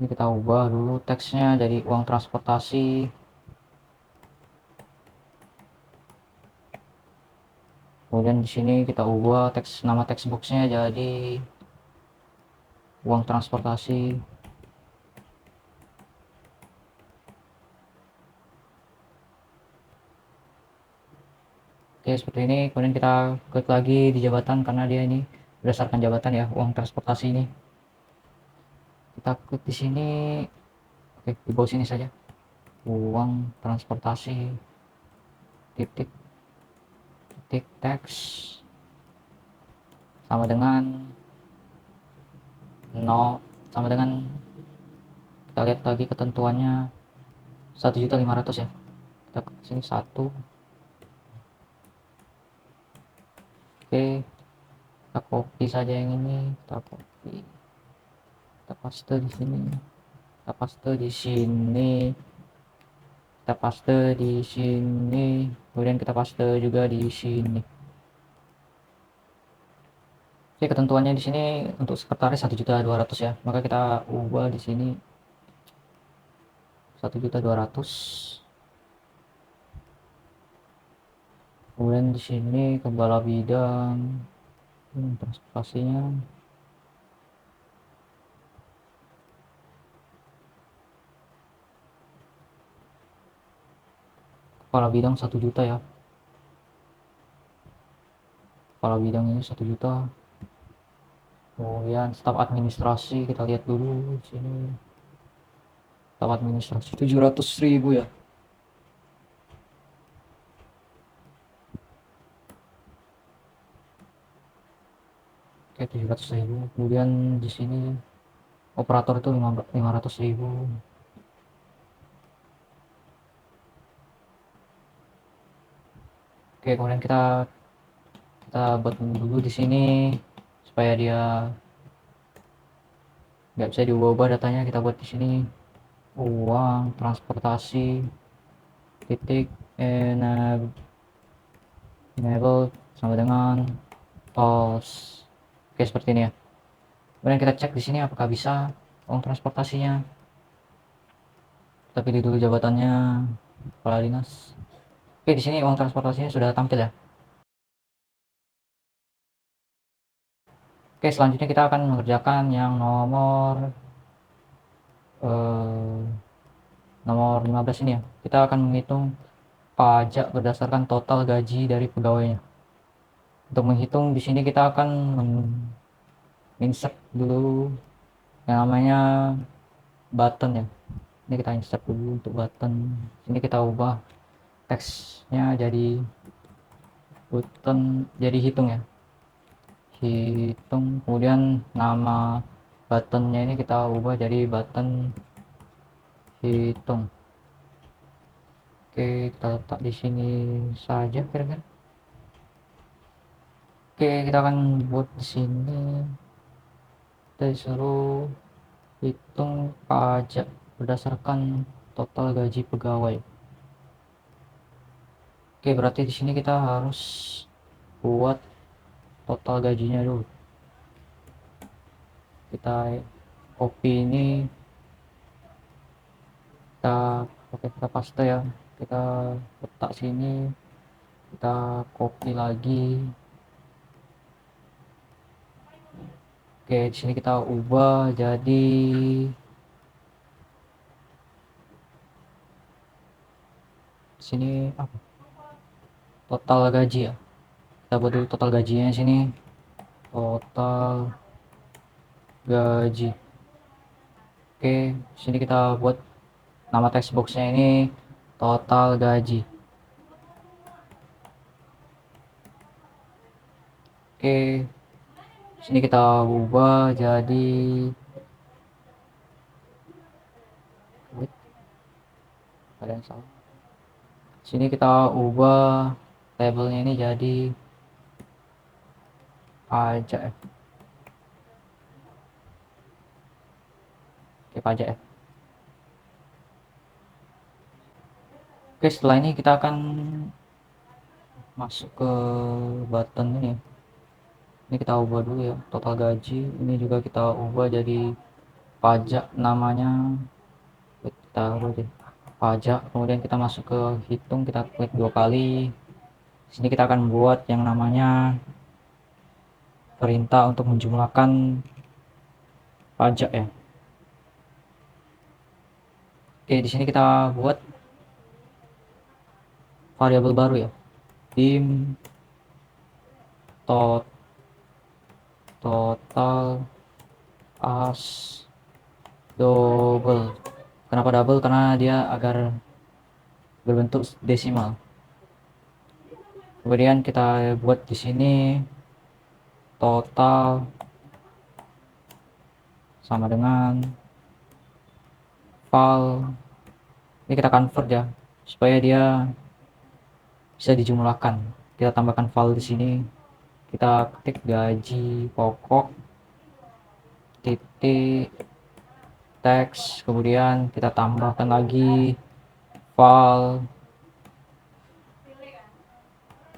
Ini kita ubah dulu teksnya dari uang transportasi. Kemudian di sini kita ubah nama teks boxnya jadi uang transportasi. Oke, seperti ini. Kemudian kita klik lagi di jabatan karena dia ini berdasarkan jabatan ya, uang transportasi ini. Kita klik di sini. Oke, di bawah sini saja. Uang transportasi titik titik teks sama dengan 0 sama dengan, kita lihat lagi ketentuannya 1.500.000 ya. Kita klik sini 1. Oke, kita copy saja yang ini, kita copy, kita paste di sini, kita paste di sini, kita paste di sini, kemudian kita paste juga di sini. Oke, ketentuannya di sini untuk sekretaris 1.200.000 ya, maka kita ubah di sini 1.200.000. Kemudian di sini kepala bidang transportasinya kepala bidang 1 juta ya, kepala bidang ini 1 juta. Kemudian staf administrasi kita lihat dulu di sini, staf administrasi 700.000 ya. Oke, 700.000. Kemudian di sini operator itu 500.000. Oke, kemudian kita buat dulu di sini supaya dia nggak bisa diubah-ubah datanya. Kita buat di sini uang transportasi titik enable sama dengan false. Oke, seperti ini ya. Kemudian kita cek di sini apakah bisa uang transportasinya. Kita pilih dulu jabatannya, kepala dinas. Oke, di sini uang transportasinya sudah tampil ya. Oke, selanjutnya kita akan mengerjakan yang nomor 15 ini ya. Kita akan menghitung pajak berdasarkan total gaji dari pegawainya. Untuk menghitung di sini kita akan insert dulu yang namanya button ya. Ini kita insert dulu untuk button. Sini kita ubah teksnya jadi button, jadi hitung ya. Hitung, kemudian nama buttonnya ini kita ubah jadi button hitung. Oke, kita letak di sini saja kira-kira. Oke, kita akan buat di sini. Kita disuruh hitung pajak berdasarkan total gaji pegawai. Oke, berarti di sini kita harus buat total gajinya dulu. Kita copy ini, kita paste ya, kita letak sini, kita copy lagi. Oke, di sini kita ubah jadi sini apa? Total gaji ya. Kita buat dulu total gajinya sini. Total gaji. Oke, sini kita buat nama text boxnya ini total gaji. Oke, sini kita ubah jadi ada yang salah. Sini kita ubah labelnya ini jadi pajak ya. Oke, pajak ya. Oke, setelah ini kita akan masuk ke button ini. Ini kita ubah dulu ya, total gaji. Ini juga kita ubah jadi pajak namanya. Kita ubah jadi pajak. Kemudian kita masuk ke hitung, kita klik 2 kali. Sini kita akan buat yang namanya perintah untuk menjumlahkan pajak ya. Oke, di sini kita buat variabel baru ya. Dim tot total as double. Kenapa double? Karena dia agar berbentuk desimal. Kemudian kita buat di sini total sama dengan val. Ini kita convert ya supaya dia bisa dijumlahkan. Kita tambahkan val di sini. Kita ketik gaji pokok titik teks, kemudian kita tambahkan lagi val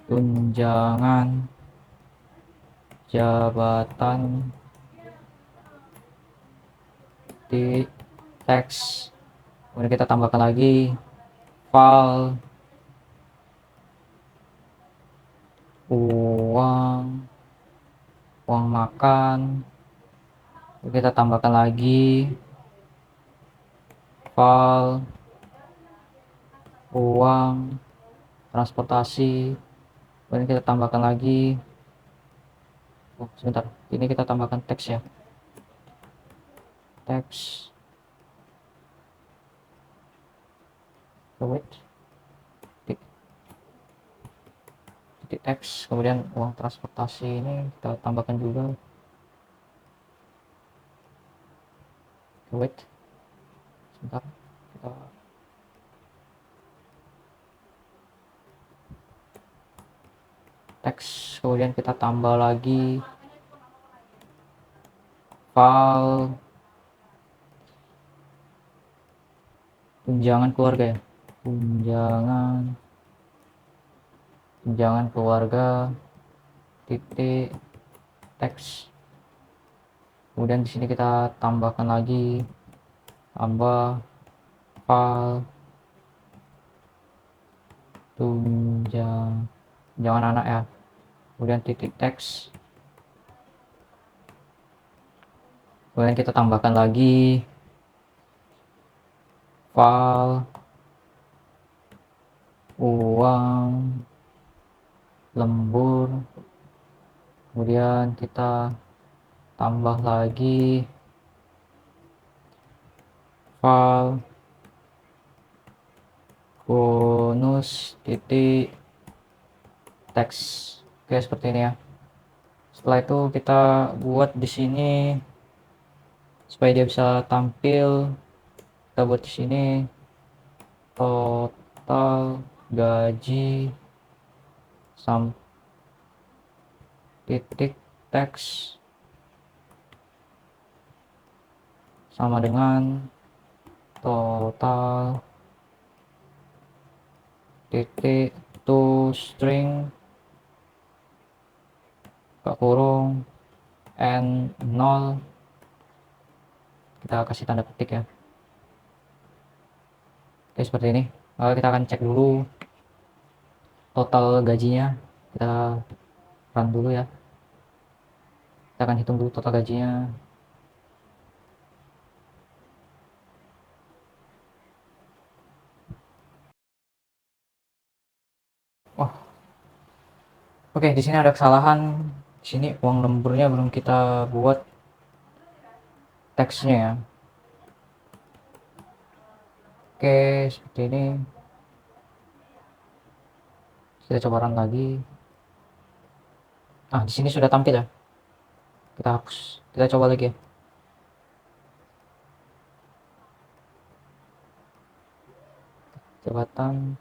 tunjangan jabatan di teks, kemudian kita tambahkan lagi val uang makan, kita tambahkan lagi val uang transportasi, kemudian kita tambahkan lagi sebentar, ini kita tambahkan teks ya, teks wait titik teks, kemudian uang transportasi ini kita tambahkan juga wait sebentar, kita teks, kemudian kita tambah lagi val tunjangan keluarga ya, tunjangan keluarga titik teks, kemudian di sini kita tambahkan lagi tambah val tunjangan anak ya, kemudian titik teks, kemudian kita tambahkan lagi val uang lembur, kemudian kita tambah lagi val bonus titik teks. Oke, seperti ini ya. Setelah itu kita buat di sini supaya dia bisa tampil, kita buat di sini total gaji titik teks sama dengan total titik to string kurung n 0, kita kasih tanda petik ya. Oke, seperti ini. Lalu kita akan cek dulu total gajinya, kita run dulu ya, kita akan hitung dulu total gajinya. Oh, oke, di sini ada kesalahan. Di sini uang lemburnya belum kita buat teksnya ya. Oke, seperti ini. Kita coba run lagi. Di sini sudah tampil ya. Kita hapus. Kita coba lagi ya. Jabatan.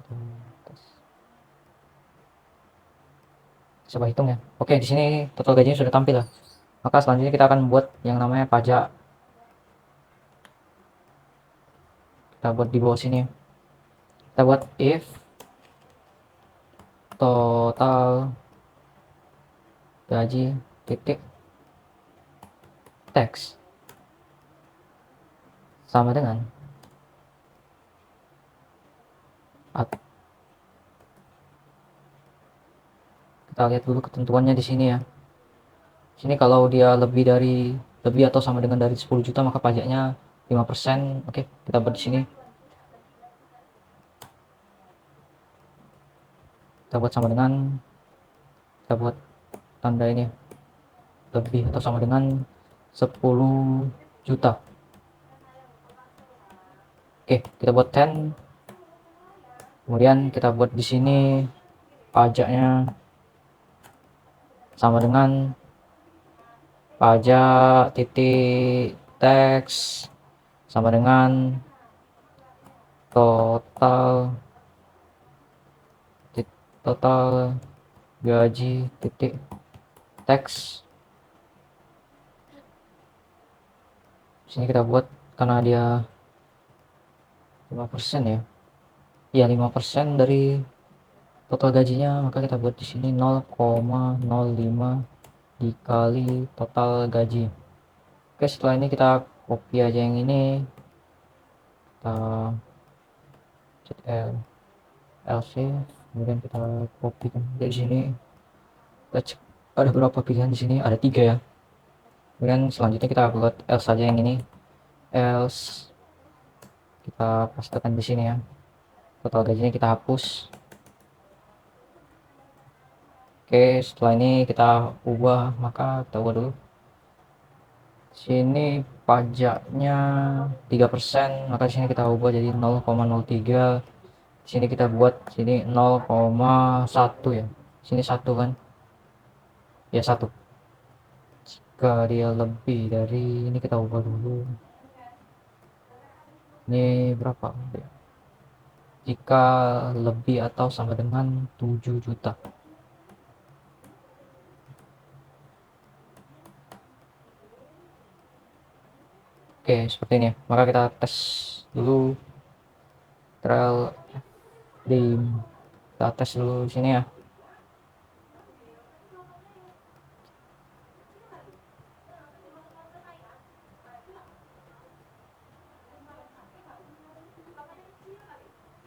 Coba hitung ya. Oke, di sini total gajinya sudah tampil ya. Maka selanjutnya kita akan buat yang namanya pajak. Kita buat di bawah sini ya. Kita buat if total gaji titik teks sama dengan kita lihat dulu ketentuannya di sini ya. Sini kalau dia lebih dari lebih atau sama dengan dari 10 juta, maka pajaknya 5%. Oke, kita buat di sini. Kita buat sama dengan, kita buat tanda ini lebih atau sama dengan 10 juta. Oke, kita buat 10. Kemudian kita buat di sini pajaknya sama dengan pajak titik tax sama dengan total total gaji titik tax. Sini kita buat karena dia 5% ya. Ya 5% dari total gajinya, maka kita buat di sini 0,05 dikali total gaji. Oke, setelah ini kita copy aja yang ini. Kita Ctrl LC, kemudian kita copy dari sini. Kita cek ada berapa pilihan di sini, ada 3 ya. Kemudian selanjutnya kita buat else saja yang ini. Else kita pastekan di sini ya. Total gajinya kita hapus. Oke, setelah ini kita ubah, maka kita ubah dulu. Sini pajaknya 3%, maka di sini kita ubah jadi 0,03. Sini kita buat sini 0,1 ya. Sini 1 kan? Ya 1. Jika dia lebih dari ini kita ubah dulu. Ini berapa? Jika lebih atau sama dengan 7 juta. Oke, seperti ini ya. Maka kita tes dulu trial di kita tes dulu di sini ya.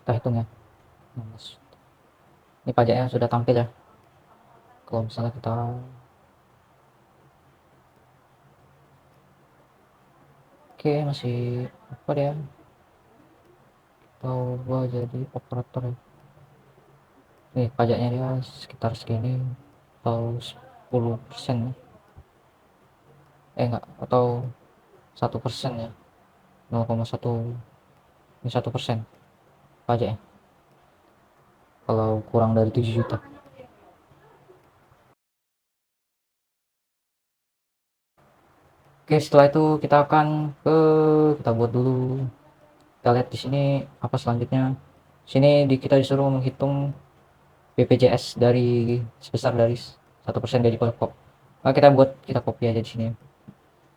Kita hitung ya. Ini pajaknya sudah tampil ya. Kalau misalnya kita oke, masih apa dia? Kita ubah jadi operator ya. Nih pajaknya dia sekitar segini atau 10% ya. Enggak, atau 1% ya. 0,1, ini 1% pajaknya kalau kurang dari 7 juta. Oke, setelah itu kita akan kita buat dulu. Kita lihat di sini apa selanjutnya. Sini kita disuruh menghitung BPJS dari sebesar dari 1% gaji pokok. Nah, kita copy aja di sini.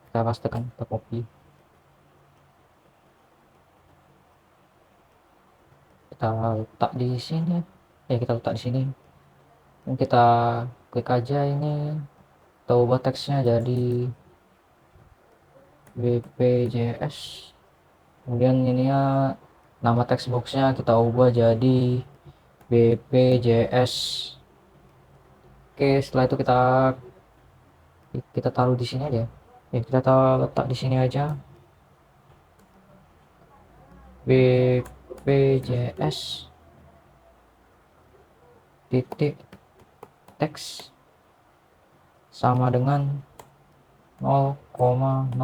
Kita pastekan, kita copy. Kita letak di sini. Ya, kita letak di sini. Dan kita klik aja ini. Kita ubah teksnya jadi BPJS. Kemudian ini ya nama text boxnya kita ubah jadi BPJS. Oke, setelah itu kita taruh di sini aja ya, kita letak di sini aja BPJS titik teks sama dengan 0,01,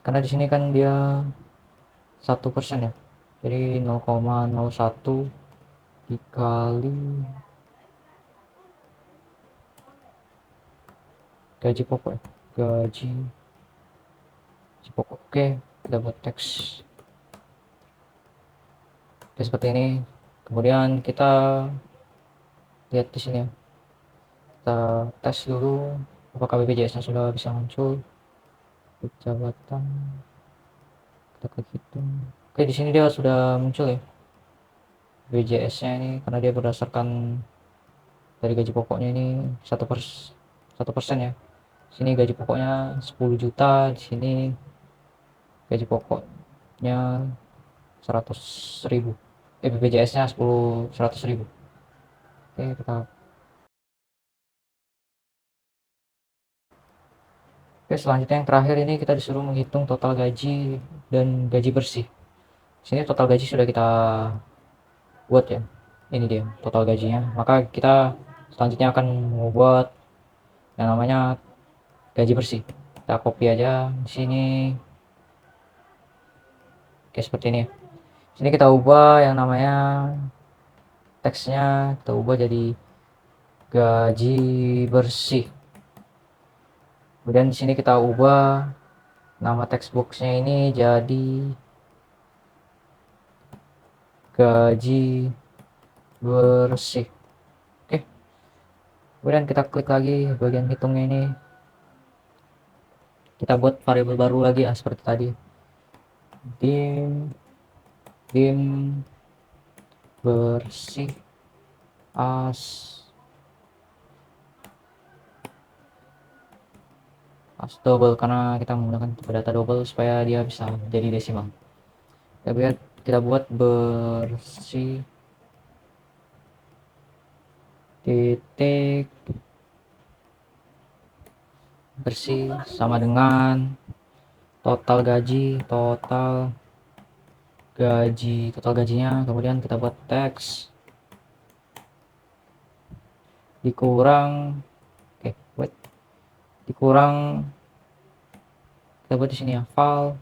karena di sini kan dia 1% ya, jadi 0,01 dikali gaji pokok ya. gaji pokok. Oke, kita buat teks seperti ini. Kemudian kita lihat di sini ya, kita tes dulu apakah BPJS nya sudah bisa muncul. Jabatan, kita klik hitung. Oke, di sini dia sudah muncul ya BPJS nya ini, karena dia berdasarkan dari gaji pokoknya ini 1% ya. Sini gaji pokoknya 10 juta, di sini gaji pokoknya 100.000. BPJS nya 100.000. Oke, kita Oke, selanjutnya yang terakhir ini kita disuruh menghitung total gaji dan gaji bersih. Sini total gaji sudah kita buat ya. Ini dia total gajinya. Maka kita selanjutnya akan membuat yang namanya gaji bersih. Kita copy aja di sini. Oke, seperti ini. Sini kita ubah yang namanya teksnya, kita ubah jadi gaji bersih. Kemudian di sini kita ubah nama textboxnya ini jadi gaji bersih. Oke, kemudian kita klik lagi bagian hitungnya ini, kita buat variabel baru lagi seperti tadi, dim bersih as double, karena kita menggunakan tipe data double supaya dia bisa jadi desimal. Kita buat bersih titik bersih sama dengan total gajinya. Kemudian kita buat teks dikurang, dikurang, kita buat di sini ya, file,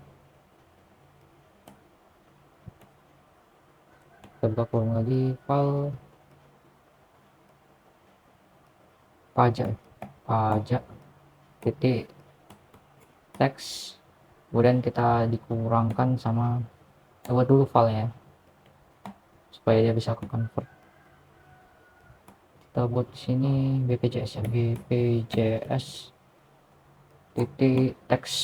kita buka kurung lagi, file pajak titik teks, kemudian kita dikurangkan sama, kita buat dulu filenya supaya dia bisa ke convert. Kita buat di sini bpjs ya, bpjs titik teks.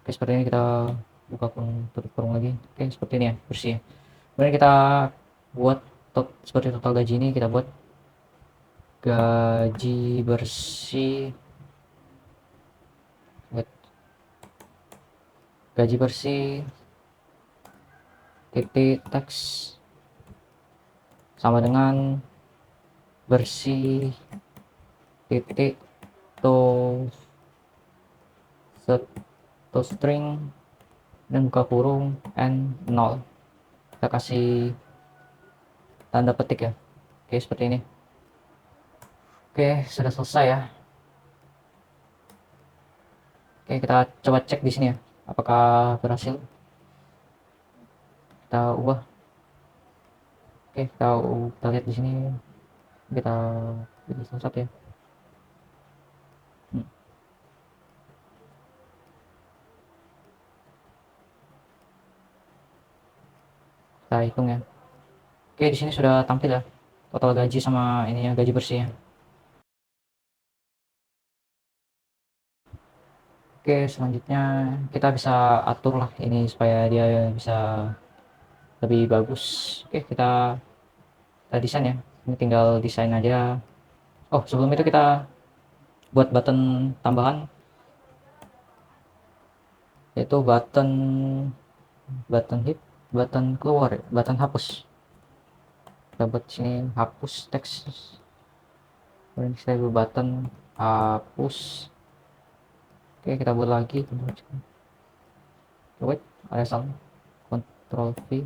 Oke, seperti ini. Kita buka kurung, tutup kurung lagi. Oke, seperti ini ya, bersih ya. Kemudian kita buat seperti total gaji ini, kita buat gaji bersih, titik teks sama dengan bersih titik to string dan buka kurung n 0. Kita kasih tanda petik ya. Oke, seperti ini. Oke, sudah selesai ya. Oke, kita coba cek di sini ya, apakah berhasil. Kita ubah. Oke, kita lihat di sini. Kita pilih salah satu ya. Kita hitung ya. Oke, di sini sudah tampil ya total gaji sama ini ya, gaji bersihnya. Oke, selanjutnya kita bisa atur lah ini supaya dia bisa lebih bagus. Oke, kita desain ya. Ini tinggal desain aja. Oh, sebelum itu kita buat button tambahan, yaitu button hit, button keluar, button hapus. Kita buat sini hapus teks. Kemudian kita buat button hapus. Oke, kita buat lagi. Wait, ada salah. Ctrl V.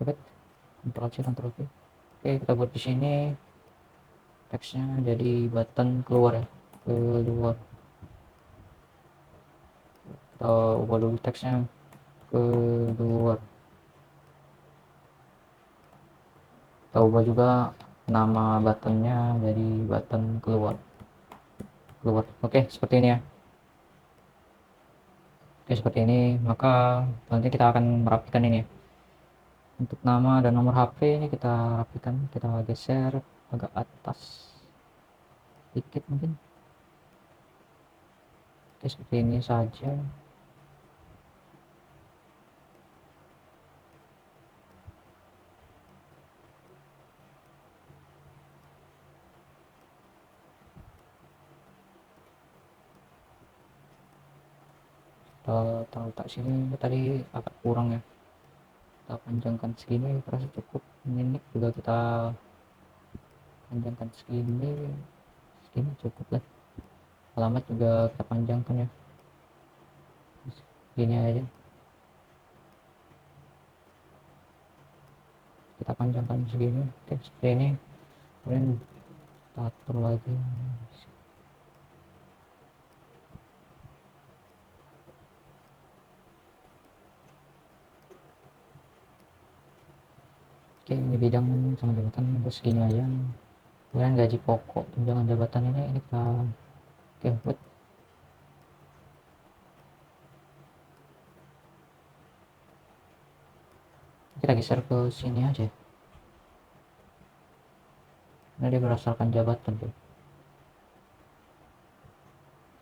Oke, Ctrl C, Ctrl V. Oke, kita buat di sini teksnya jadi button keluar ya, keluar. Kita ubah dulu teksnya keluar. Kita ubah juga nama buttonnya jadi button keluar. Oke, seperti ini ya. Oke, seperti ini. Maka nanti kita akan merapikan ini ya. Untuk nama dan nomor HP ini kita rapikan, kita geser agak atas sedikit mungkin. Oke, seperti ini saja. Kita letak sini, tadi agak kurang ya, kita panjangkan segini, terasa cukup. Ini juga kita panjangkan segini. Ini cukup lah, alamat juga kita panjangkan ya, gini aja kita panjangkan segini. Oke, seperti ini. Kemudian kita atur lagi. Oke, ini bidang sama jabatan terus segini aja. Kemudian gaji pokok tunjangan jabatan ini kita buat kita geser ke sini aja. Nah, dia berdasarkan jabatan tuh.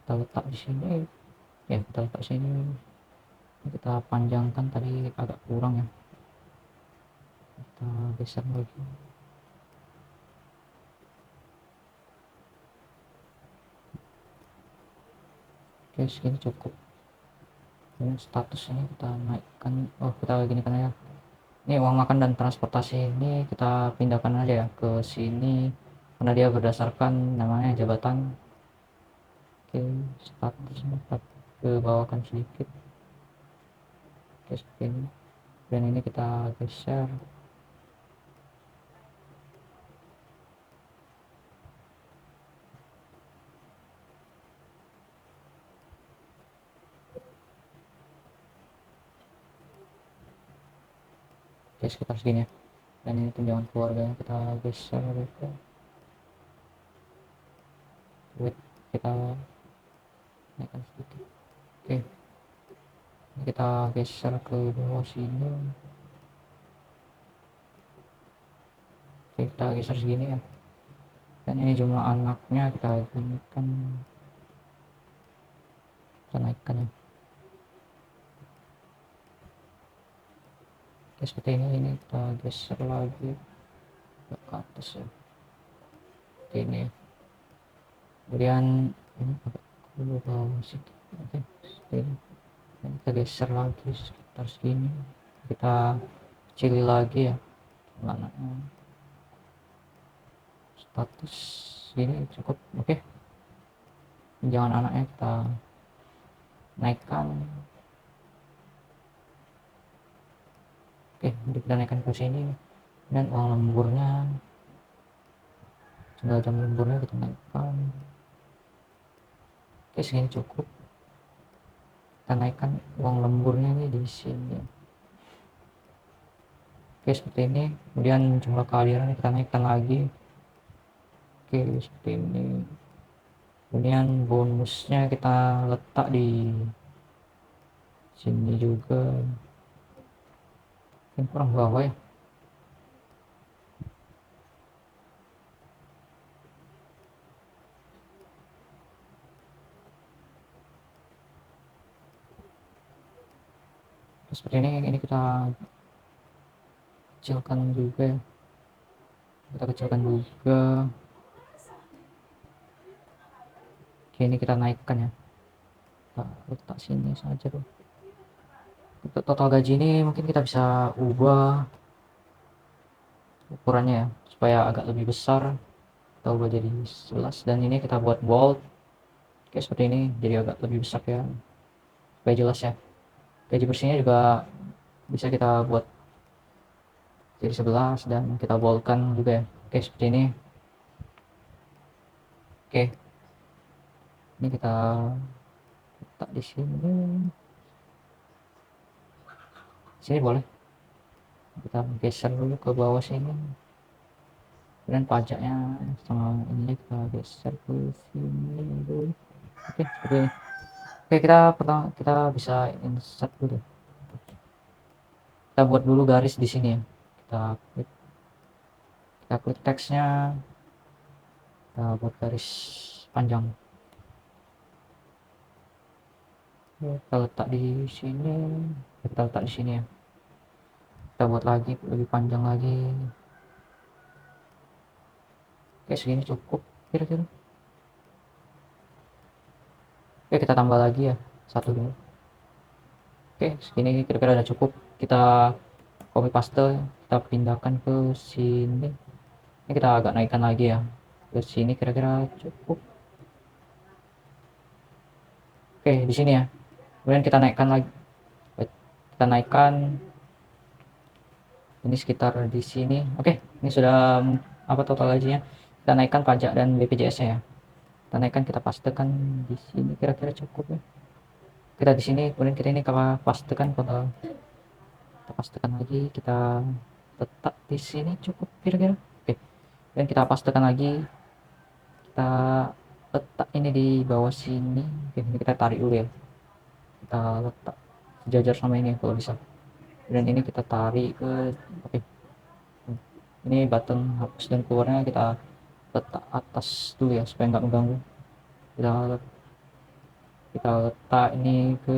Kita letak di sini. Ya, kita letak sini. Kita panjangkan, tadi agak kurang ya. Kita geser lagi. Oke, segini cukup. Dan status ini kita naikkan. Oh, kita gini kan ya. Ini uang makan dan transportasi ini kita pindahkan aja ya ke sini karena dia berdasarkan namanya jabatan. Oke, statusnya kita ke bawahkan sedikit. Oke, seperti ini. Dan ini kita geser. Oke, sekitar segini ya. Dan ini tunjangan keluarganya kita geser gitu. Wait, kita naikkan sedikit. Oke, ini kita geser ke bawah sini. Oke, kita geser segini ya. Dan ini jumlah anaknya kita naikkan. Kita naikkan ya. Oke, seperti ini kita geser lagi ke atas ya. Oke, ini ya. Kemudian ini agak dulu bawah sedikit. Oke, seperti ini. Dan kita geser lagi sekitar segini. Kita kecil lagi ya. Mana status ini cukup. Oke, jangan anaknya kita naikkan. Oke, kita naikkan ke sini. Dan uang lemburnya, jumlah jam lemburnya kita naikkan. Oke, segini cukup. Kita naikkan uang lemburnya ini di sini. Oke, seperti ini. Kemudian jumlah kehadiran kita naikkan lagi. Oke, seperti ini. Kemudian bonusnya kita letak di sini juga. Ini kurang bawah ya. Seperti ini kita kecilkan juga ya. Kita kecilkan juga. Oke, ini kita naikkan ya. Kita letak sini saja tuh. Untuk total gaji ini mungkin kita bisa ubah ukurannya ya, supaya agak lebih besar. Kita ubah jadi 11 dan ini kita buat bold. Oke, seperti ini jadi agak lebih besar ya, supaya jelas ya. Gaji bersihnya juga bisa kita buat jadi 11 dan kita boldkan juga ya. Oke, seperti ini. Oke, ini kita letak di sini. Sini boleh kita geser dulu ke bawah sini. Dan pajaknya sama ini kita geser ke sini dulu. Oke, seperti ini. Oke, kita bisa insert dulu. Kita buat dulu garis di sini ya. Kita klik teksnya. Kita buat garis panjang. Kita letak di sini. Kita letak di sini ya. Kita buat lagi lebih panjang lagi. Oke, segini cukup kira-kira. Oke, kita tambah lagi ya, satu dulu. Oke, segini kira-kira udah cukup. Kita copy paste, kita pindahkan ke sini. Ini kita agak naikkan lagi ya. Ke sini kira-kira cukup. Oke, di sini ya. Kemudian kita naikkan lagi. Kita naikkan ini sekitar di sini. Oke, ini sudah apa total gajinya. Kita naikkan pajak dan BPJS ya. Kita naikkan, kita pastekan di sini kira-kira cukup ya. Kita di sini, kemudian kita ini kalau pastekan total, kita pastekan lagi, kita letak di sini cukup kira-kira. Oke, dan kita pastekan lagi, kita letak ini di bawah sini. Oke, ini kita tarik dulu ya, kita letak sejajar sama ini kalau bisa. Dan ini kita tarik ke, oke, ini button hapus dan keluarnya kita letak atas dulu ya supaya nggak mengganggu. Kita letak ini ke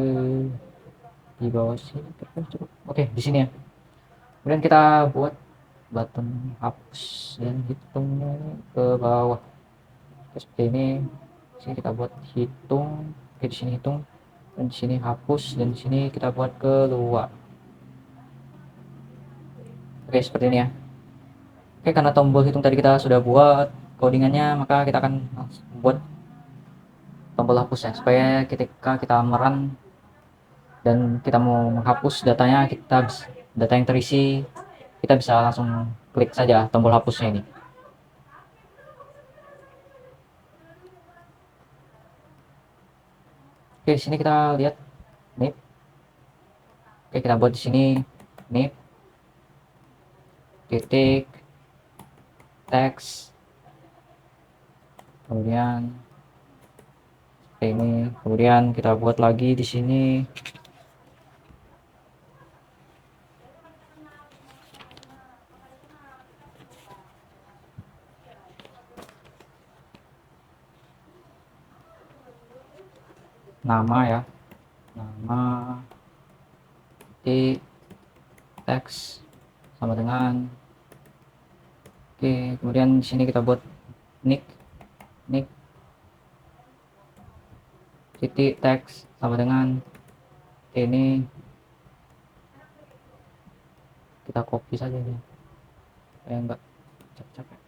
di bawah sini kira-kira cukup. Oke, di sini ya. Kemudian kita buat button hapus dan hitungnya ke bawah. Oke, seperti ini. Di sini kita buat hitung. Oke, di sini hitung, dan di sini hapus, dan di sini kita buat keluar. Oke, seperti ini ya. Oke, karena tombol hitung tadi kita sudah buat codingannya, maka kita akan buat tombol hapus ya, supaya ketika kita merun dan kita mau menghapus datanya, data yang terisi, kita bisa langsung klik saja tombol hapusnya ini. Oke, di sini kita lihat nih. Oke, kita buat di sini nih titik teks, kemudian ini, kemudian kita buat lagi di sini nama ya, nama titik teks sama dengan, oke, kemudian di sini kita buat nick titik teks sama dengan ini, kita copy saja ya, supaya enggak capek-capek.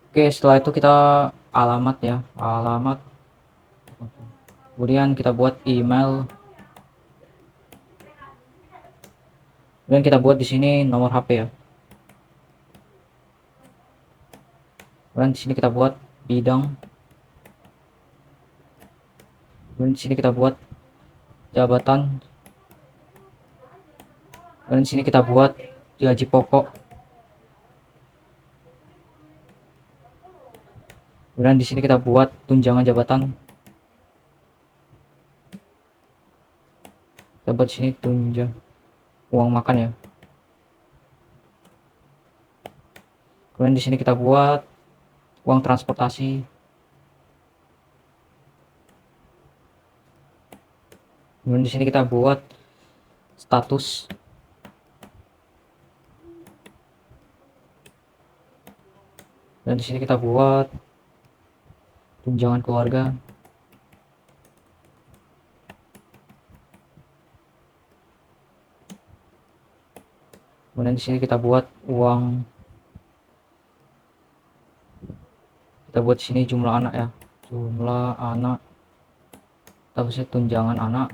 Oke, setelah itu kita alamat ya, alamat, kemudian kita buat email, kemudian kita buat di sini nomor HP ya, kemudian di sini kita buat bidang, kemudian di sini kita buat jabatan, dan di sini kita buat gaji pokok, kemudian di sini kita buat tunjangan jabatan, kita buat di sini tunjang uang makan ya, kemudian di sini kita buat uang transportasi, kemudian di sini kita buat status, dan di sini kita buat tunjangan keluarga, kemudian di sini kita buat uang, kita buat di sini jumlah anak ya, jumlah anak, kita bisa tunjangan anak,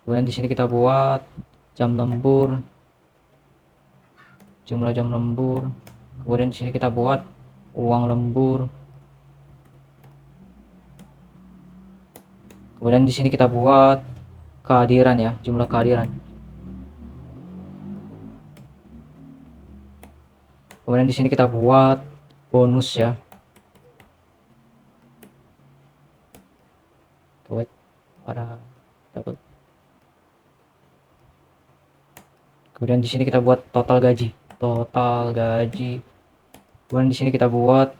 kemudian di sini kita buat jam lembur, jumlah jam lembur, kemudian di sini kita buat uang lembur, kemudian di sini kita buat kehadiran ya, jumlah kehadiran, kemudian di sini kita buat bonus ya, buat para dapat, kemudian di sini kita buat total gaji, kemudian di sini kita buat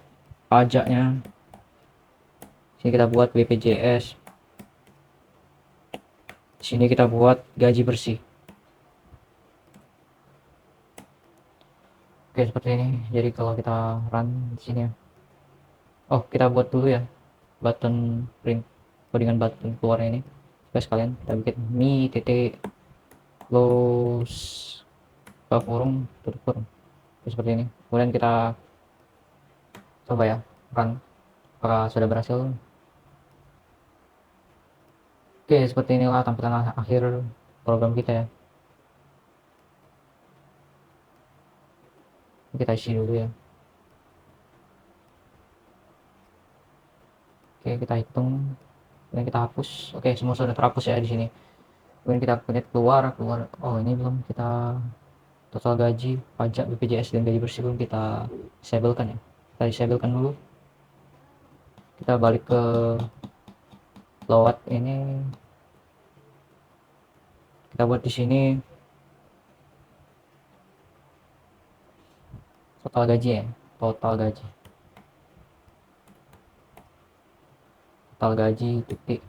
pajaknya, di sini kita buat BPJS, di sini kita buat gaji bersih. Oke, seperti ini. Jadi kalau kita run di sini ya, oh kita buat dulu ya button print codingan button keluar ini, supaya sekalian kita bikin mi titik close buka kurung, tutup kurung. Oke, seperti ini. Kemudian kita coba ya, run. Apakah sudah berhasil? Oke, seperti inilah tampilan akhir program kita ya. Kita isi dulu ya. Oke, kita hitung. Kemudian kita hapus. Oke, semua sudah terhapus ya di sini. Kemudian kita keluar. Oh, ini belum kita total gaji, pajak, BPJS, dan gaji bersih belum kita disablekan ya. Kita disablekan dulu. Kita balik ke load ini. Kita buat di sini total gaji ya, total gaji titik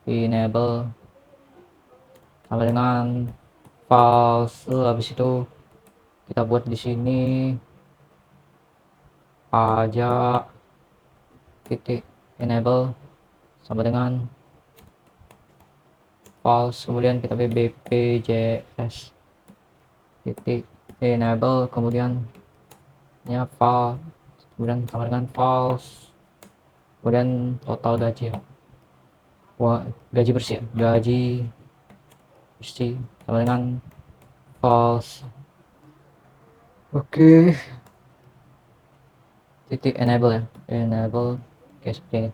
enable sama dengan false. Habis itu kita buat di sini pajak titik enable sama dengan false, kemudian kita BPJS titik enable, kemudian ya false, kemudian sama dengan false, kemudian total gaji ya. Wah, gaji bersih ya. Gaji bersih sama dengan false. Oke, titik enable ya, enable. Oke, seperti ini.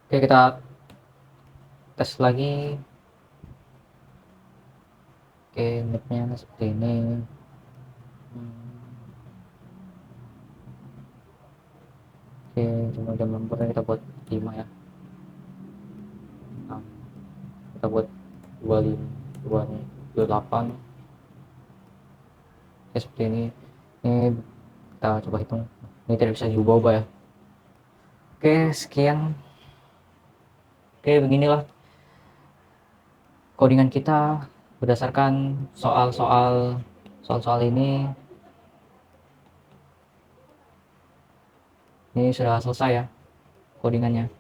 Oke, kita tes lagi. Oke, mapnya seperti ini. Oke, cuma jam lemburnya kita buat 5 ya. Nah, kita buat 28. Oke, seperti ini. Ini kita coba hitung. Ini tidak bisa diubah-ubah ya. Oke, sekian. Oke, beginilah codingan kita berdasarkan soal-soal ini. Ini sudah selesai ya codingannya.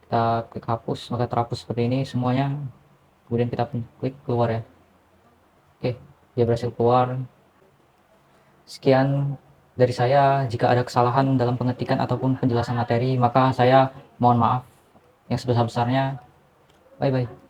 Kita klik hapus, maka terhapus seperti ini semuanya. Kemudian kita klik keluar ya. Oke, dia berhasil keluar. Sekian dari saya. Jika ada kesalahan dalam pengetikan ataupun penjelasan materi, maka saya mohon maaf yang sebesar-besarnya. Bye bye.